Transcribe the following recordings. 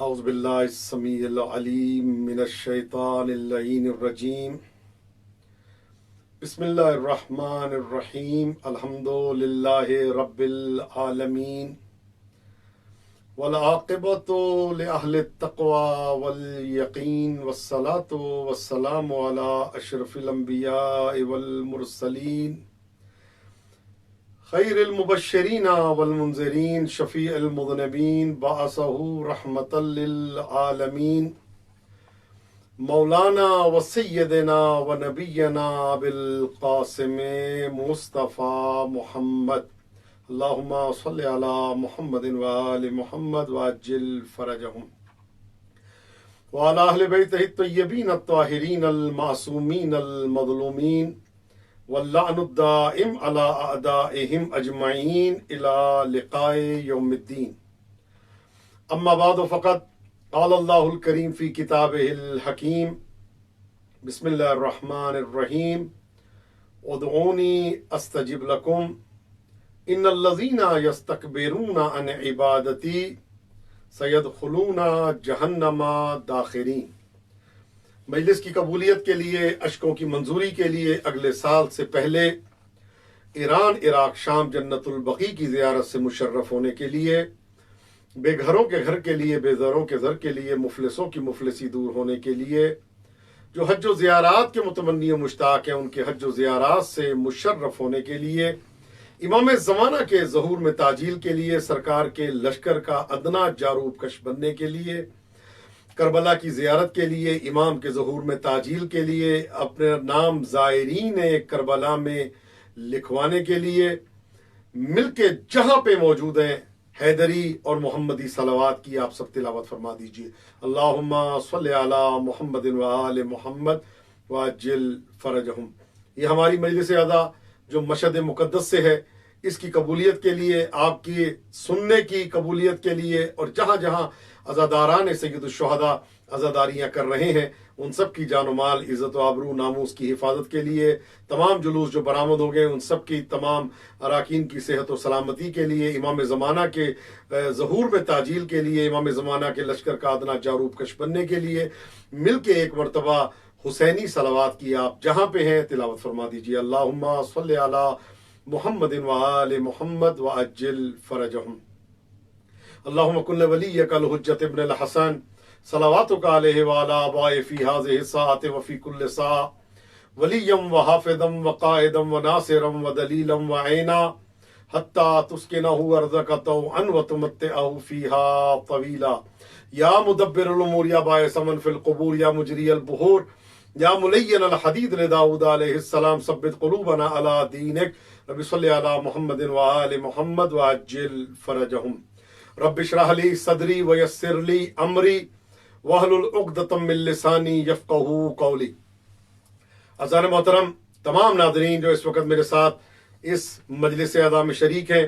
اعوذ باللہ السمیع العلیم من الشیطان اللعین الرجیم بسم اللہ الرحمن الرحیم الحمد للہ رب العالمین والعاقبۃ لأہل التقوی والیقین والصلاۃ والسلام علی اشرف الانبیاء والمرسلین خیر المبشرین والمنذرین شفیع المذنبین بعثہ رحمۃ للعالمین مولانا و سیدنا و نبینا بالقاسم مصطفیٰ محمد اللہم صلی علی محمد و آل محمد وعجل فرجہم وعلی اہل بیتہ الطیبین الطاہرین المعصومین المظلومین واللعن الدائم على اعدائهم اجمعین الى لقاء یوم الدین اما بعد فقد قال اللہ الکریم فی کتابہ الحکیم بسم اللہ الرحمن الرحیم ادعونی استجب لکم ان الذین یستکبرون عن عبادتی سیدخلون جہنم داخرین۔ مجلس کی قبولیت کے لیے، اشکوں کی منظوری کے لیے اگلے سال سے پہلے ایران، عراق، شام، جنت البقیع کی زیارت سے مشرف ہونے کے لیے، بے گھروں کے گھر کے لیے، بے زروں کے زر کے لیے، مفلسوں کی مفلسی دور ہونے کے لیے، جو حج و زیارات کے متمنی و مشتاق ہیں ان کے حج و زیارات سے مشرف ہونے کے لیے، امام زمانہ کے ظہور میں تعجیل کے لیے، سرکار کے لشکر کا ادنا جاروب کش بننے کے لیے، کربلا کی زیارت کے لیے، امام کے ظہور میں تعجیل کے لیے، اپنے نام زائرین کربلا میں لکھوانے کے لیے مل کے جہاں پہ موجود ہیں حیدری اور محمدی صلوات کی آپ سب تلاوت فرما دیجیے۔ اللہم صلی علی محمد و آل محمد وعجل فرجہم۔ یہ ہماری مجلس ادا جو مشہد مقدس سے ہے، اس کی قبولیت کے لیے، آپ کی سننے کی قبولیت کے لیے، اور جہاں جہاں عزاداران سید الشہداء عزاداریاں کر رہے ہیں ان سب کی جان و مال، عزت و آبرو، ناموس کی حفاظت کے لیے، تمام جلوس جو برآمد ہو گئے ان سب کی تمام اراکین کی صحت و سلامتی کے لیے، امام زمانہ کے ظہور میں تعجیل کے لیے، امام زمانہ کے لشکر کا ادنا جاروب کش بننے کے لیے مل کے ایک مرتبہ حسینی صلوات کی آپ جہاں پہ ہیں تلاوت فرما دیجیے۔ اللہم صلی علی محمد و آل محمد وعجل فرجہم۔ اللہم کن ولیک الحجۃ ابن الحسن صلواتک علیہ وعلی آبائہ فی ہذہ الساعۃ وفی کل ساعۃ ولیا وحافظا وقائدا وناصرا ودلیلا وعینا حتی تسکنہ ارضک طوعا وتمتعہ فیہا طویلا۔ یا مدبر الامور، یا باعث من فی القبور، یا مجری البحور، یا ملین الحدید لداؤد علیہ السلام ثبت قلوبنا علی دینک۔ رب صلی علی محمد وآل محمد وعجل فرجہم۔ رب اشرح لی صدری ویسر لی امری واحلل عقدۃ من لسانی یفقہوا قولی۔ عزیزان محترم، تمام ناظرین جو اس وقت میرے ساتھ اس مجلس ادا میں شریک ہیں،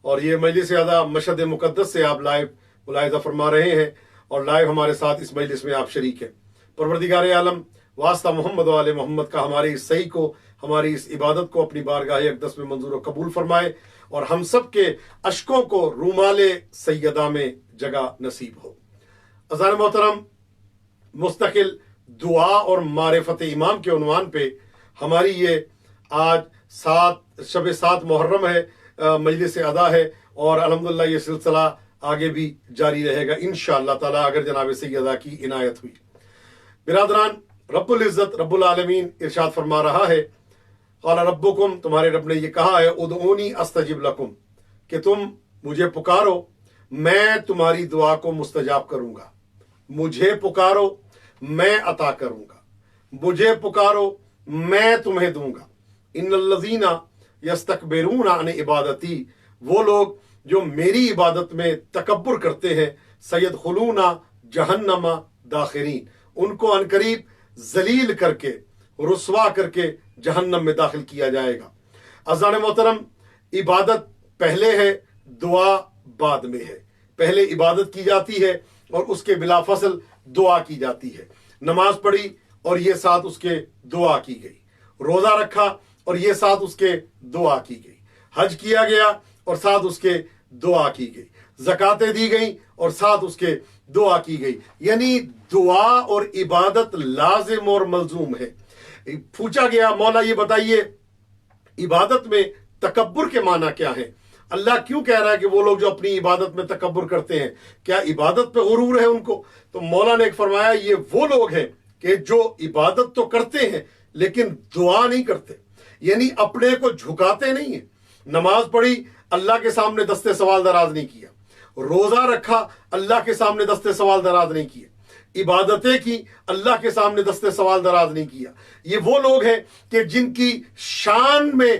اور یہ مجلس ادا مشہد مقدس سے آپ لائیو ملاحظہ فرما رہے ہیں، اور لائیو ہمارے ساتھ اس مجلس میں آپ شریک ہیں، پروردگار عالم واسطہ محمد و آل محمد کا ہماری اس صحیح کو، ہماری اس عبادت کو اپنی بارگاہ اقدس میں منظور و قبول فرمائے، اور ہم سب کے اشکوں کو رومال سیدہ میں جگہ نصیب ہو۔ عزیزان محترم، مستقل دعا اور معرفت امام کے عنوان پہ ہماری یہ آج شب 7 محرم ہے، مجلس ادا ہے، اور الحمدللہ یہ سلسلہ آگے بھی جاری رہے گا انشاءاللہ تعالی اگر جناب سیدہ کی عنایت ہوئی۔ برادران، رب العزت رب العالمین ارشاد فرما رہا ہے، قال ربکم، تمہارے رب نے یہ کہا ہے، ادعونی استجب لکم، کہ تم مجھے پکارو میں تمہاری دعا کو مستجاب کروں گا، مجھے پکارو میں عطا کروں گا، مجھے پکارو میں تمہیں دوں گا۔ ان الذین یستکبرون عن عبادتی، وہ لوگ جو میری عبادت میں تکبر کرتے ہیں، سیدخلون جہنم داخرین، ان کو عنقریب ذلیل کر کے، رسوا کر کے جہنم میں داخل کیا جائے گا۔ عزیزان محترم، عبادت پہلے ہے، دعا بعد میں ہے۔ پہلے عبادت کی جاتی ہے اور اس کے بلا فصل دعا کی جاتی ہے۔ نماز پڑھی اور یہ ساتھ اس کے دعا کی گئی، روزہ رکھا اور یہ ساتھ اس کے دعا کی گئی، حج کیا گیا اور ساتھ اس کے دعا کی گئی، زکاتیں دی گئیں اور ساتھ اس کے دعا کی گئی، یعنی دعا اور عبادت لازم اور ملزوم ہے۔ پوچھا گیا مولا یہ بتائیے عبادت میں تکبر کے معنی کیا ہے؟ اللہ کیوں کہہ رہا ہے کہ وہ لوگ جو اپنی عبادت میں تکبر کرتے ہیں، کیا عبادت پہ غرور ہے ان کو؟ تو مولا نے ایک فرمایا یہ وہ لوگ ہیں کہ جو عبادت تو کرتے ہیں لیکن دعا نہیں کرتے، یعنی اپنے کو جھکاتے نہیں ہیں۔ نماز پڑھی، اللہ کے سامنے دستے سوال دراز نہیں کیا، روزہ رکھا، اللہ کے سامنے دستے سوال دراز نہیں کیا، عبادتیں کی، اللہ کے سامنے دستے سوال دراز نہیں کیا۔ یہ وہ لوگ ہیں کہ جن کی شان میں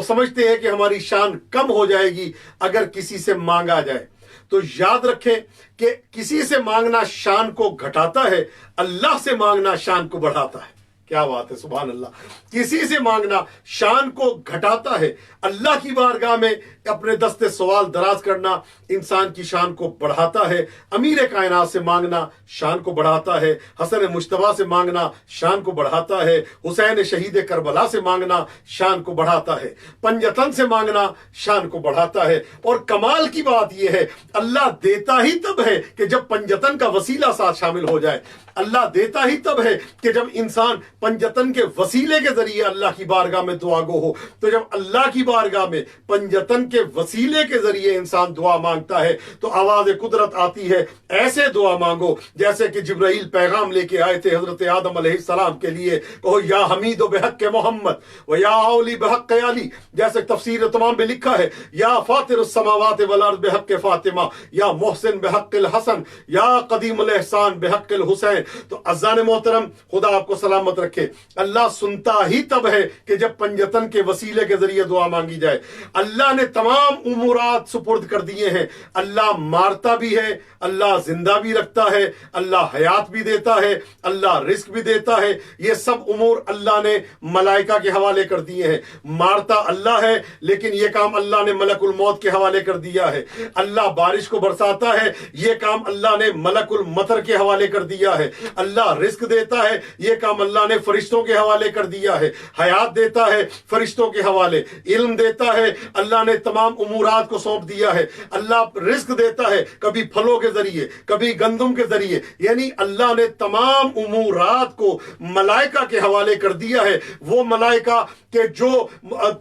سمجھتے ہیں کہ ہماری شان کم ہو جائے گی اگر کسی سے مانگا جائے۔ تو یاد رکھیں کہ کسی سے مانگنا شان کو گھٹاتا ہے، اللہ سے مانگنا شان کو بڑھاتا ہے۔ کیا بات ہے، سبحان اللہ۔ کسی سے مانگنا شان کو گھٹاتا ہے، اللہ کی بارگاہ میں اپنے دستے سوال دراز کرنا انسان کی شان کو بڑھاتا ہے۔ امیر کائنات سے مانگنا شان کو بڑھاتا ہے، حسن مجتبیٰ سے مانگنا شان کو بڑھاتا ہے، حسین شہید کربلا سے مانگنا شان کو بڑھاتا ہے، پنجتن سے مانگنا شان کو بڑھاتا ہے۔ اور کمال کی بات یہ ہے اللہ دیتا ہی تب ہے کہ جب پنجتن کا وسیلہ ساتھ شامل ہو جائے، اللہ دیتا ہی تب ہے کہ جب انسان پنجتن کے وسیلے کے ذریعے اللہ کی بارگاہ میں دعا گو ہو۔ تو جب اللہ کی بارگاہ میں پنجتن کے وسیلے کے ذریعے انسان دعا مانگتا ہے تو آواز قدرت آتی ہے، ایسے دعا مانگو جیسے کہ جبرائیل پیغام لے کے آئے تھے حضرت آدم علیہ السلام کے لیے، کہو یا حمید و بحق محمد و یا اولی بحق علی، جیسے تفسیر تمام میں لکھا ہے یا فاطر السماوات والارض بحق فاطمہ، یا محسن بحق الحسن، یا قدیم الاحسان بحق الحسین۔ تو عزیزان محترم، خدا آپ کو سلامت رکھے، اللہ سنتا ہی تب ہے کہ جب پنجتن کے وسیلے کے ذریعے دعا مانگی جائے۔ اللہ نے تمام امورات سپرد کر دیے ہیں، اللہ مارتا بھی ہے، اللہ زندہ بھی رکھتا ہے، اللہ حیات بھی دیتا ہے، اللہ رزق بھی دیتا ہے۔ یہ سب امور اللہ نے ملائکہ کے حوالے کر دیے ہیں۔ مارتا اللہ ہے لیکن یہ کام اللہ نے ملک الموت کے حوالے کر دیا ہے۔ اللہ بارش کو برساتا ہے، یہ کام اللہ نے ملک المطر کے حوالے کر دیا ہے۔ اللہ رزق دیتا ہے، یہ کام اللہ نے فرشتوں کے حوالے کر دیا ہے۔ حیات دیتا ہے، فرشتوں کے حوالے۔ علم دیتا ہے، اللہ نے تمام امورات کو سونپ دیا ہے۔ اللہ رزق دیتا ہے، کبھی پھلوں کے ذریعے، کبھی گندم کے ذریعے، یعنی اللہ نے تمام امورات کو ملائکہ کے حوالے کر دیا ہے۔ وہ ملائکہ کہ جو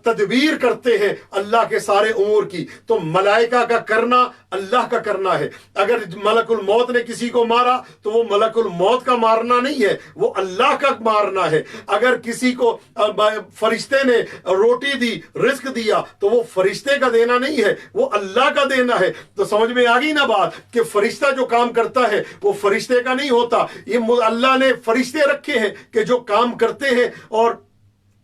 تدبیر کرتے ہیں اللہ کے سارے امور کی، تو ملائکہ کا کرنا اللہ کا کرنا ہے۔ اگر ملک الموت نے کسی کو مارا تو وہ ملک الموت کا مارنا نہیں ہے، وہ اللہ کا مارنا ہے۔ اگر کسی کو فرشتے نے روٹی دی، رزق دیا، تو وہ فرشتے کا دینا نہیں ہے، وہ اللہ کا دینا ہے۔ تو سمجھ میں آ گئی نا بات کہ فرشتہ جو کام کرتا ہے وہ فرشتے کا نہیں ہوتا، یہ اللہ نے فرشتے رکھے ہیں کہ جو کام کرتے ہیں، اور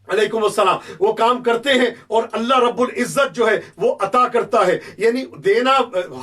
علیکم السلام، وہ کام کرتے ہیں اور اللہ رب العزت جو ہے وہ عطا کرتا ہے۔ یعنی دینا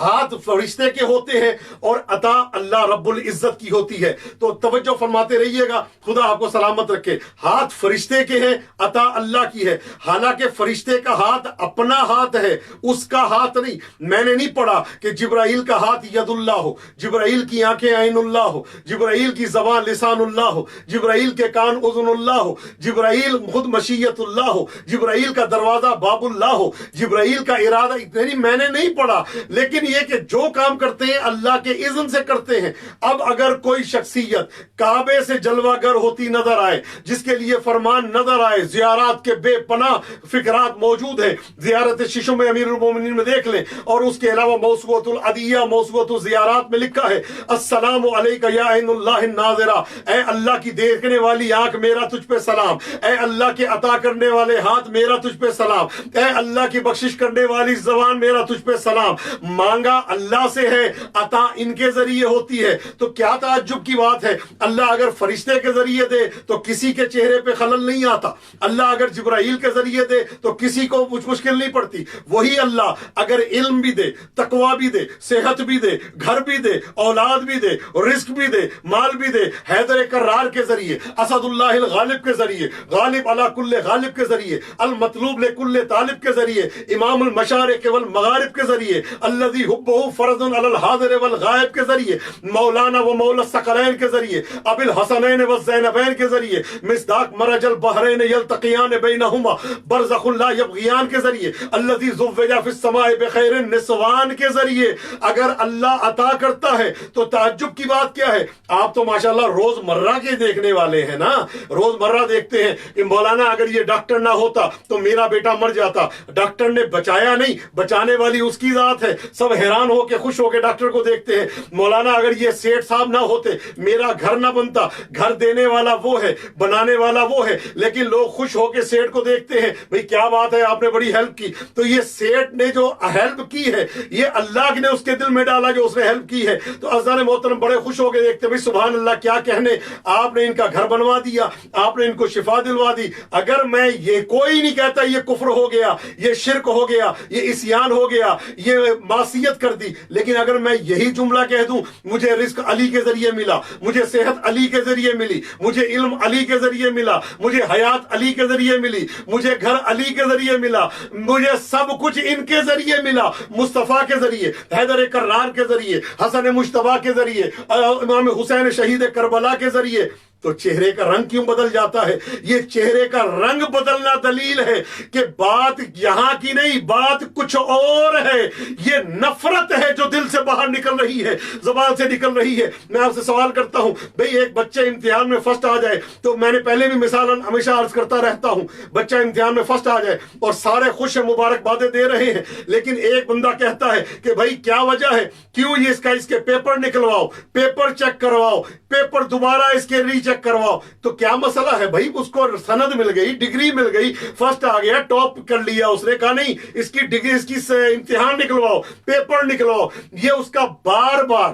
ہاتھ فرشتے کے ہوتے ہیں اور عطا اللہ رب العزت کی ہوتی ہے۔ تو توجہ فرماتے رہیے گا، خدا آپ کو سلامت رکھے۔ ہاتھ فرشتے کے ہیں، عطا اللہ کی ہے۔ حالانکہ فرشتے کا ہاتھ اپنا ہاتھ ہے، اس کا ہاتھ نہیں۔ میں نے نہیں پڑھا کہ جبرائیل کا ہاتھ ید اللہ ہو، جبرائیل کی آنکھیں عین اللہ ہو، جبرائیل کی زبان لسان اللہ ہو، جبرائیل کے کان اذن اللہ ہو، جبرائیل خود مشیت اللہ ہو، جبرائیل کا دروازہ باب اللہ ہو، جبرائیل کا ارادہ، میں نے نہیں پڑھا، لیکن یہ کہ جو کام کرتے ہیں اللہ کے اذن سے کرتے ہیں۔ اب اگر کوئی شخصیت کعبے سے جلوہ گر ہوتی نظر آئے، جس کے لیے فرمان نظر آئے، زیارات کے بے پناہ فکرات موجود ہیں، زیارت ششم میں امیر المومنین میں دیکھ لیں، اور اس کے علاوہ موسوعۃ العدیہ، موسوعۃ الزیارات میں لکھا ہے السلام علیک یا عین اللہ الناظرہ، اے اللہ کی دیکھنے والی آنکھ میرا تجھ پہ سلام، اے اللہ کے عطا کرنے والے ہاتھ میرا تجھ پہ سلام، اے اللہ کی بخشش کرنے والی زبان میرا تجھ پہ سلام۔ مانگا اللہ سے ہے، عطا ان کے ذریعے ہوتی ہے۔ تو کیا تعجب کی بات ہے، اللہ اگر فرشتے کے ذریعے دے تو کسی کے چہرے پہ خلل نہیں آتا، اللہ اگر جبرائیل کے ذریعے دے تو کسی کو کچھ مشکل نہیں پڑتی۔ وہی اللہ اگر علم بھی دے، تقوی بھی دے، صحت بھی دے، گھر بھی دے، اولاد بھی دے، رزق بھی دے، مال بھی دے، حیدر کرار کے ذریعے، اسد اللہ الغالب کے ذریعے، غالب علی کل غالب کے ذریعے، المطلوب لکل طالب کے ذریعے، امام المشارق والمغارب کے ذریعے، الذی حبہ فرض علی الحاضر والغائب کے ذریعے، مولانا و مولا الثقلین کے ذریعے، ابی الحسنین والزینبین کے ذریعے، مصداق مرج البحرین یلتقیان بینہما برزخ لا یبغیان کے ذریعے، الذی زوج فی السماء بخیر النسوان کے ذریعے۔ اگر اللہ عطا کرتا ہے تو تعجب کی بات کیا ہے؟ آپ تو ماشاءاللہ روز مرہ کے دیکھنے والے ہیں نا، روز مرہ دیکھتے ہیں کہ مولانا اگر یہ ڈاکٹر نہ ہوتا تو میرا بیٹا مر جاتا، ڈاکٹر نے بچایا نہیں، بچانے والی اس کی ذات ہے۔ سب حیران ہو کے خوش ہو کے ڈاکٹر کو دیکھتے ہیں، مولانا اگر یہ سیٹھ صاحب نہ ہوتے میرا گھر نہ بنتا، گھر دینے والا وہ ہے، بنانے والا وہ ہے، لیکن لوگ خوش ہو کے سیٹھ کو دیکھتے ہیں، بھئی کیا بات ہے آپ نے بڑی ہیلپ کی۔ تو یہ سیٹھ نے جو ہیلپ کی ہے یہ اللہ نے اس کے دل میں ڈالا جو اس نے ہیلپ کی ہے، تو عزیزان محترم بڑے خوش ہو کے دیکھتے ہیں، بھئی سبحان اللہ کیا کہنے، آپ نے ان کا گھر بنوا دیا، آپ نے ان کو شفا دلوا دی۔ اگر میں یہ کوئی نہیں کہتا یہ کفر ہو گیا، یہ شرک ہو گیا، یہ عصیان ہو گیا، یہ معصیت کر دی، لیکن اگر میں یہی جملہ کہہ دوں مجھے رزق علی کے ذریعے ملا، مجھے صحت علی کے ذریعے ملی، مجھے علم علی کے ذریعے ملا، مجھے حیات علی کے ذریعے ملی، مجھے گھر علی کے ذریعے ملا، مجھے سب کچھ ان کے ذریعے ملا، مصطفیٰ کے ذریعے، حیدر کرار کے ذریعے، حسن مجتبیٰ کے ذریعے، امام حسین شہید کربلا کے ذریعے، تو چہرے کا رنگ کیوں بدل جاتا ہے؟ یہ چہرے کا رنگ بدلنا دلیل ہے کہ بات یہاں کی نہیں، بات کچھ اور ہے، یہ نفرت ہے جو دل سے باہر نکل رہی ہے، زبان سے نکل رہی ہے۔ میں آپ سے سوال کرتا ہوں، بھئی ایک بچے امتحان میں فرسٹ آ جائے، تو میں نے پہلے بھی مثال ہمیشہ عرض کرتا رہتا ہوں، بچہ امتحان میں فرسٹ آ جائے اور سارے خوش مبارکبادیں دے رہے ہیں، لیکن ایک بندہ کہتا ہے کہ بھئی کیا وجہ ہے، کیوں یہ اس کے پیپر نکلواؤ، پیپر چیک کرواؤ، پیپر دوبارہ اس کے ری چیک کرواؤ، تو کیا مسئلہ ہے؟ بھائی اس کو سند مل گئی، ڈگری مل گئی، فرسٹ آ گیا، ٹاپ کر لیا، اس نے کہا نہیں اس کی ڈگری، اس کی امتحان نکلواؤ، پیپر نکلواؤ۔ یہ اس کا بار بار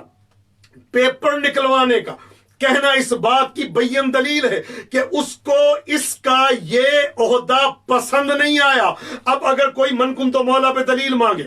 پیپر نکلوانے کا کہنا اس بات کی بین دلیل ہے کہ اس کو اس کا یہ عہدہ پسند نہیں آیا۔ اب اگر کوئی من کن تو مولا پہ دلیل مانگے،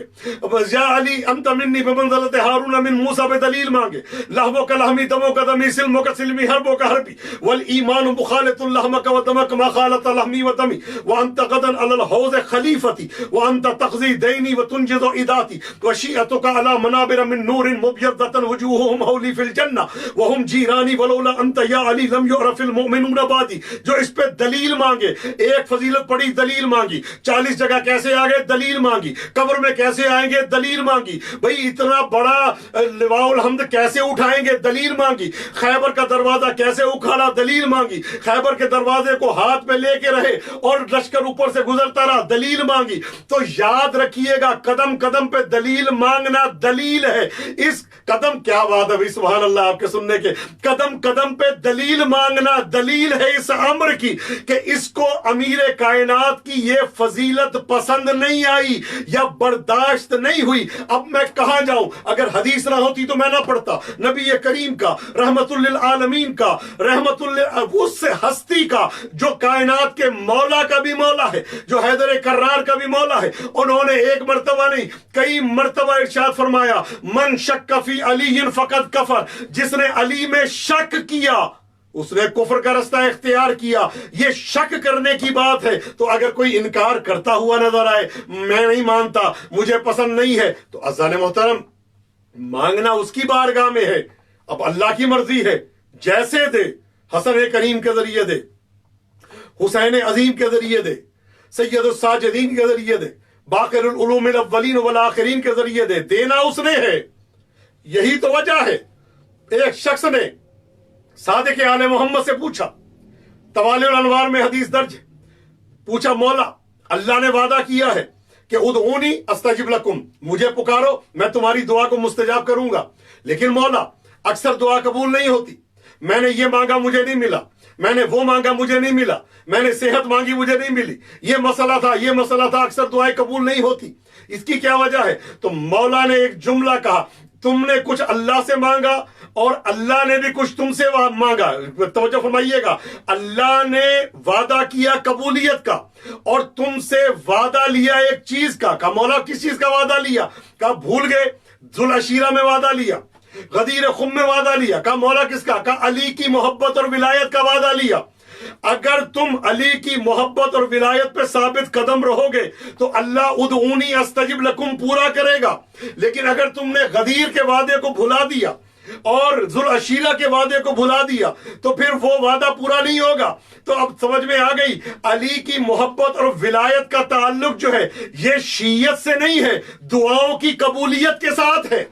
یا علی انت منی بمنزلت ہارون من موسیٰ پہ دلیل مانگے، لہمو کا لہمی دمو کا دمی سلمو کا سلمی حربو کا حربی، والایمان مخالط لہمک و دمک ما خالط لہمی و دمی، وانت غدن علی الحوض خلیفتی، وانت تقضی دینی و تنجز اداتی، وشیعتک علی منابر من نور مبیضۃ وجوہہم حولی فی الجنہ وہم جیرانی ولولا انت یا علی لم یعرف المؤمنون بعدی۔ جو اس پہ دلیل مانگے، ایک فضیلت پڑی دلیل مانگی، 40 جگہ کیسے آگئے دلیل مانگی، قبر میں کیسے آئیں گے دلیل مانگی، بھئی اتنا بڑا لواء الحمد کیسے اٹھائیں گے دلیل مانگی، خیبر کا دروازہ کیسے اکھاڑا دلیل مانگی، خیبر کے دروازے کو ہاتھ میں لے کے رہے اور لشکر اوپر سے گزرتا رہا دلیل مانگی۔ تو یاد رکھیے گا قدم قدم پہ دلیل مانگنا دلیل ہے۔ اس قدم کیا بات ہے بھئی، سبحان اللہ آپ کے سننے کے، قدم قدم پہ دلیل مانگنا دلیل ہے اس امر کی کہ اس کو امیر کائنات کی یہ فضیلت پسند نہیں آئی یا برداشت نہیں ہوئی۔ اب میں کہاں جاؤں؟ اگر حدیث نہ ہوتی تو میں نہ پڑھتا، نبی کریم کا، رحمت للعالمین کا، رحمت اس ہستی کا جو کائنات کے مولا کا بھی مولا ہے، جو حیدر کرار کا بھی مولا ہے، انہوں نے ایک مرتبہ نہیں کئی مرتبہ ارشاد فرمایا، من شک فی علی فقد کفر، جس نے علی میں شک کیا اس نے کفر کا رستہ اختیار کیا۔ یہ شک کرنے کی بات ہے، تو اگر کوئی انکار کرتا ہوا نظر آئے، میں نہیں مانتا، مجھے پسند نہیں ہے، تو عزیزان محترم مانگنا اس کی بارگاہ میں ہے، اب اللہ کی مرضی ہے، جیسے دے، حسن کریم کے ذریعے دے، حسین عظیم کے ذریعے دے، سید الساجدین کے ذریعے دے، باقر العلوم الاولین والآخرین کے ذریعے دے، دینا اس نے ہے۔ یہی تو وجہ ہے، ایک شخص نے صادق آل محمد سے پوچھا، طوالع الانوار میں حدیث درج ہے، پوچھا مولا اللہ نے وعدہ کیا ہے کہ ادعونی استجب لکم، مجھے پکارو میں تمہاری دعا کو مستجاب کروں گا، لیکن مولا اکثر دعا قبول نہیں ہوتی، میں نے یہ مانگا مجھے نہیں ملا، میں نے وہ مانگا مجھے نہیں ملا، میں نے صحت مانگی مجھے نہیں ملی، یہ مسئلہ تھا یہ مسئلہ تھا، اکثر دعائیں قبول نہیں ہوتی، اس کی کیا وجہ ہے؟ تو مولا نے ایک جملہ کہا، تم نے کچھ اللہ سے مانگا اور اللہ نے بھی کچھ تم سے مانگا۔ توجہ فرمائیے گا، اللہ نے وعدہ کیا قبولیت کا اور تم سے وعدہ لیا ایک چیز کا۔ کہا مولا کس چیز کا وعدہ لیا؟ کہا بھول گئے، ذوالعشیرہ میں وعدہ لیا، غدیر خم میں وعدہ لیا۔ کہا مولا کس کا؟ کہا علی کی محبت اور ولایت کا وعدہ لیا۔ اگر تم علی کی محبت اور ولایت پہ ثابت قدم رہو گے تو اللہ ادعونی استجب لکم پورا کرے گا. لیکن اگر تم نے غدیر کے وعدے کو بھلا دیا اور ذوالعشیرہ کے وعدے کو بھلا دیا تو پھر وہ وعدہ پورا نہیں ہوگا. تو اب سمجھ میں آ گئی علی کی محبت اور ولایت کا تعلق جو ہے یہ شیعت سے نہیں ہے، دعاؤں کی قبولیت کے ساتھ ہے.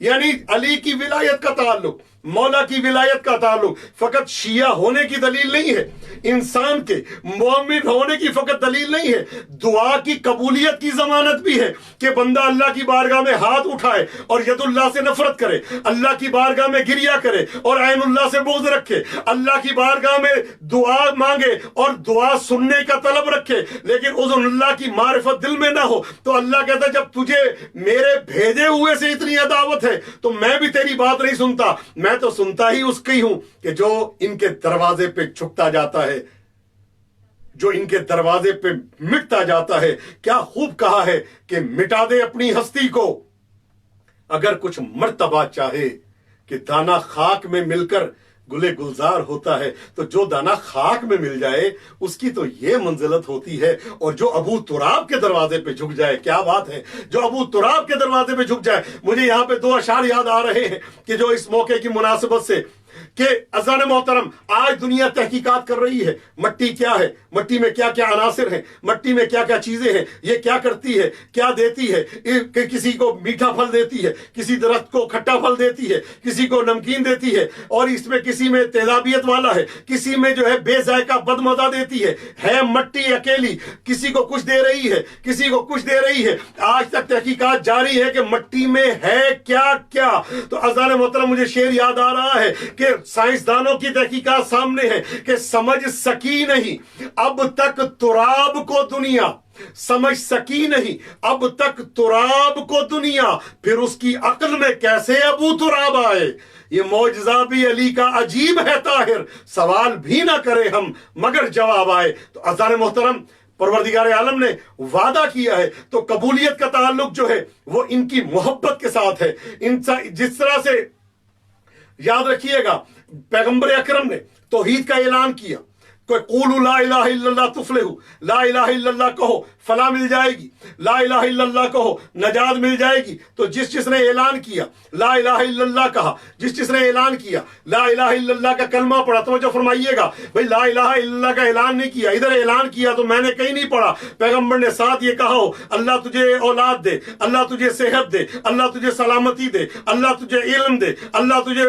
یعنی علی کی ولایت کا تعلق، مولا کی ولایت کا تعلق فقط شیعہ ہونے کی دلیل نہیں ہے، انسان کے مومن ہونے کی فقط دلیل نہیں ہے، دعا کی قبولیت کی ضمانت بھی ہے کہ بندہ اللہ کی بارگاہ میں ہاتھ اٹھائے اور ید اللہ سے نفرت کرے، اللہ کی بارگاہ میں گریا کرے اور عین اللہ سے بغض رکھے، اللہ کی بارگاہ میں دعا مانگے اور دعا سننے کا طلب رکھے، لیکن اذن اللہ کی معرفت دل میں نہ ہو. تو اللہ کہتا ہے جب تجھے میرے بھیجے ہوئے سے اتنی عداوت ہے تو میں بھی تیری بات نہیں سنتا، میں تو سنتا ہی اس کی ہوں کہ جو ان کے دروازے پہ جھکتا جاتا ہے، جو ان کے دروازے پہ مٹتا جاتا ہے. کیا خوب کہا ہے کہ مٹا دے اپنی ہستی کو اگر کچھ مرتبہ چاہے کہ دانا خاک میں مل کر گلے گلزار ہوتا ہے. تو جو دانا خاک میں مل جائے اس کی تو یہ منزلت ہوتی ہے. اور جو ابو تراب کے دروازے پہ جھک جائے، کیا بات ہے، جو ابو تراب کے دروازے پہ جھک جائے. مجھے یہاں پہ دو اشعار یاد آ رہے ہیں کہ جو اس موقع کی مناسبت سے کہ اذان محترم آج دنیا تحقیقات کر رہی ہے مٹی کیا ہے، مٹی میں کیا کیا عناصر ہیں، مٹی میں کیا کیا چیزیں ہیں، یہ کیا کرتی ہے، کیا دیتی ہے. کسی کو میٹھا پھل دیتی ہے، کسی درخت کو کھٹا پھل دیتی ہے، کسی کو نمکین دیتی ہے، اور اس میں کسی میں تیزابیت والا ہے، کسی میں جو ہے بے ذائقہ بد مزہ دیتی ہے مٹی اکیلی کسی کو کچھ دے رہی ہے، کسی کو کچھ دے رہی ہے. آج تک تحقیقات جاری ہے کہ مٹی میں ہے کیا کیا. تو اذان محترم مجھے شعر یاد آ رہا ہے کہ سائنسدانوں کی تحقیقات سامنے ہے کہ سمجھ سکی نہیں اب تک تراب کو دنیا، سمجھ سکی نہیں اب تک تراب کو دنیا، پھر اس کی عقل میں کیسے ابو تراب آئے. یہ معجزہ بھی علی کا عجیب ہے طاہر، سوال بھی نہ کرے ہم مگر جواب آئے. تو اذان محترم پروردگار عالم نے وعدہ کیا ہے تو قبولیت کا تعلق جو ہے وہ ان کی محبت کے ساتھ ہے. جس طرح سے یاد رکھیے گا پیغمبر اکرم نے توحید کا اعلان کیا کہ قولوا لا الہ الا اللہ تفلحوا، لا الہ الا اللہ کہو فلاح مل جائے گی، لا الہ الا اللہ کہو نجات مل جائے گی. تو جس نے اعلان کیا لا الہ الا اللہ کہا، جس نے اعلان کیا لا الہ الا اللہ کا کلمہ پڑھا. توجہ فرمائیے گا بھئی لا الہ الا اللہ کا اعلان نہیں کیا، ادھر اعلان کیا تو میں نے کہیں نہیں پڑھا. پیغمبر نے ساتھ یہ کہا ہو اللہ تجھے اولاد دے، اللہ تجھے صحت دے، اللہ تجھے سلامتی دے، اللہ تجھے علم دے، اللہ تجھے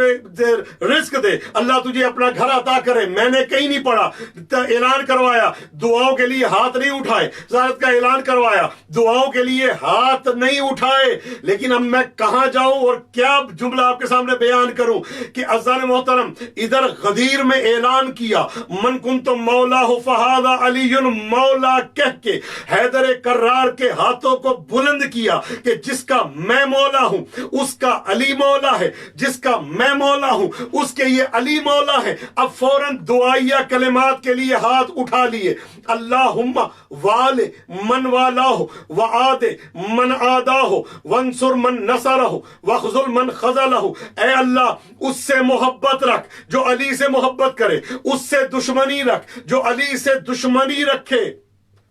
رزق دے، اللہ تجھے اپنا گھر عطا کرے. میں نے کہیں نہیں پڑھا. اعلان کروایا دعاؤں کے لیے ہاتھ نہیں اٹھائے، زیارت کا اعلان کروایا دعاؤں کے لیے ہاتھ نہیں اٹھائے. لیکن اب میں کہاں جاؤں اور کیا جملہ آپ کے سامنے بیان کروں کہ اذان محترم ادھر غدیر میں اعلان کیا من کنت مولا فہذا علی مولا کہہ کے حیدر کرار کے ہاتھوں کو بلند کیا کہ جس کا میں مولا ہوں اس کا علی مولا ہے، جس کا میں مولا ہوں اس کے یہ علی مولا ہے. اب فوراً دعائیہ کلمات کے لیے ہاتھ اٹھا لیے. اللہم وال من والاہ وعاد من آداہ وانصر من نصرہ وخذل من خذلہ. اے اللہ اس سے محبت رکھ جو علی سے محبت کرے، اس سے دشمنی رکھ جو علی سے دشمنی رکھے،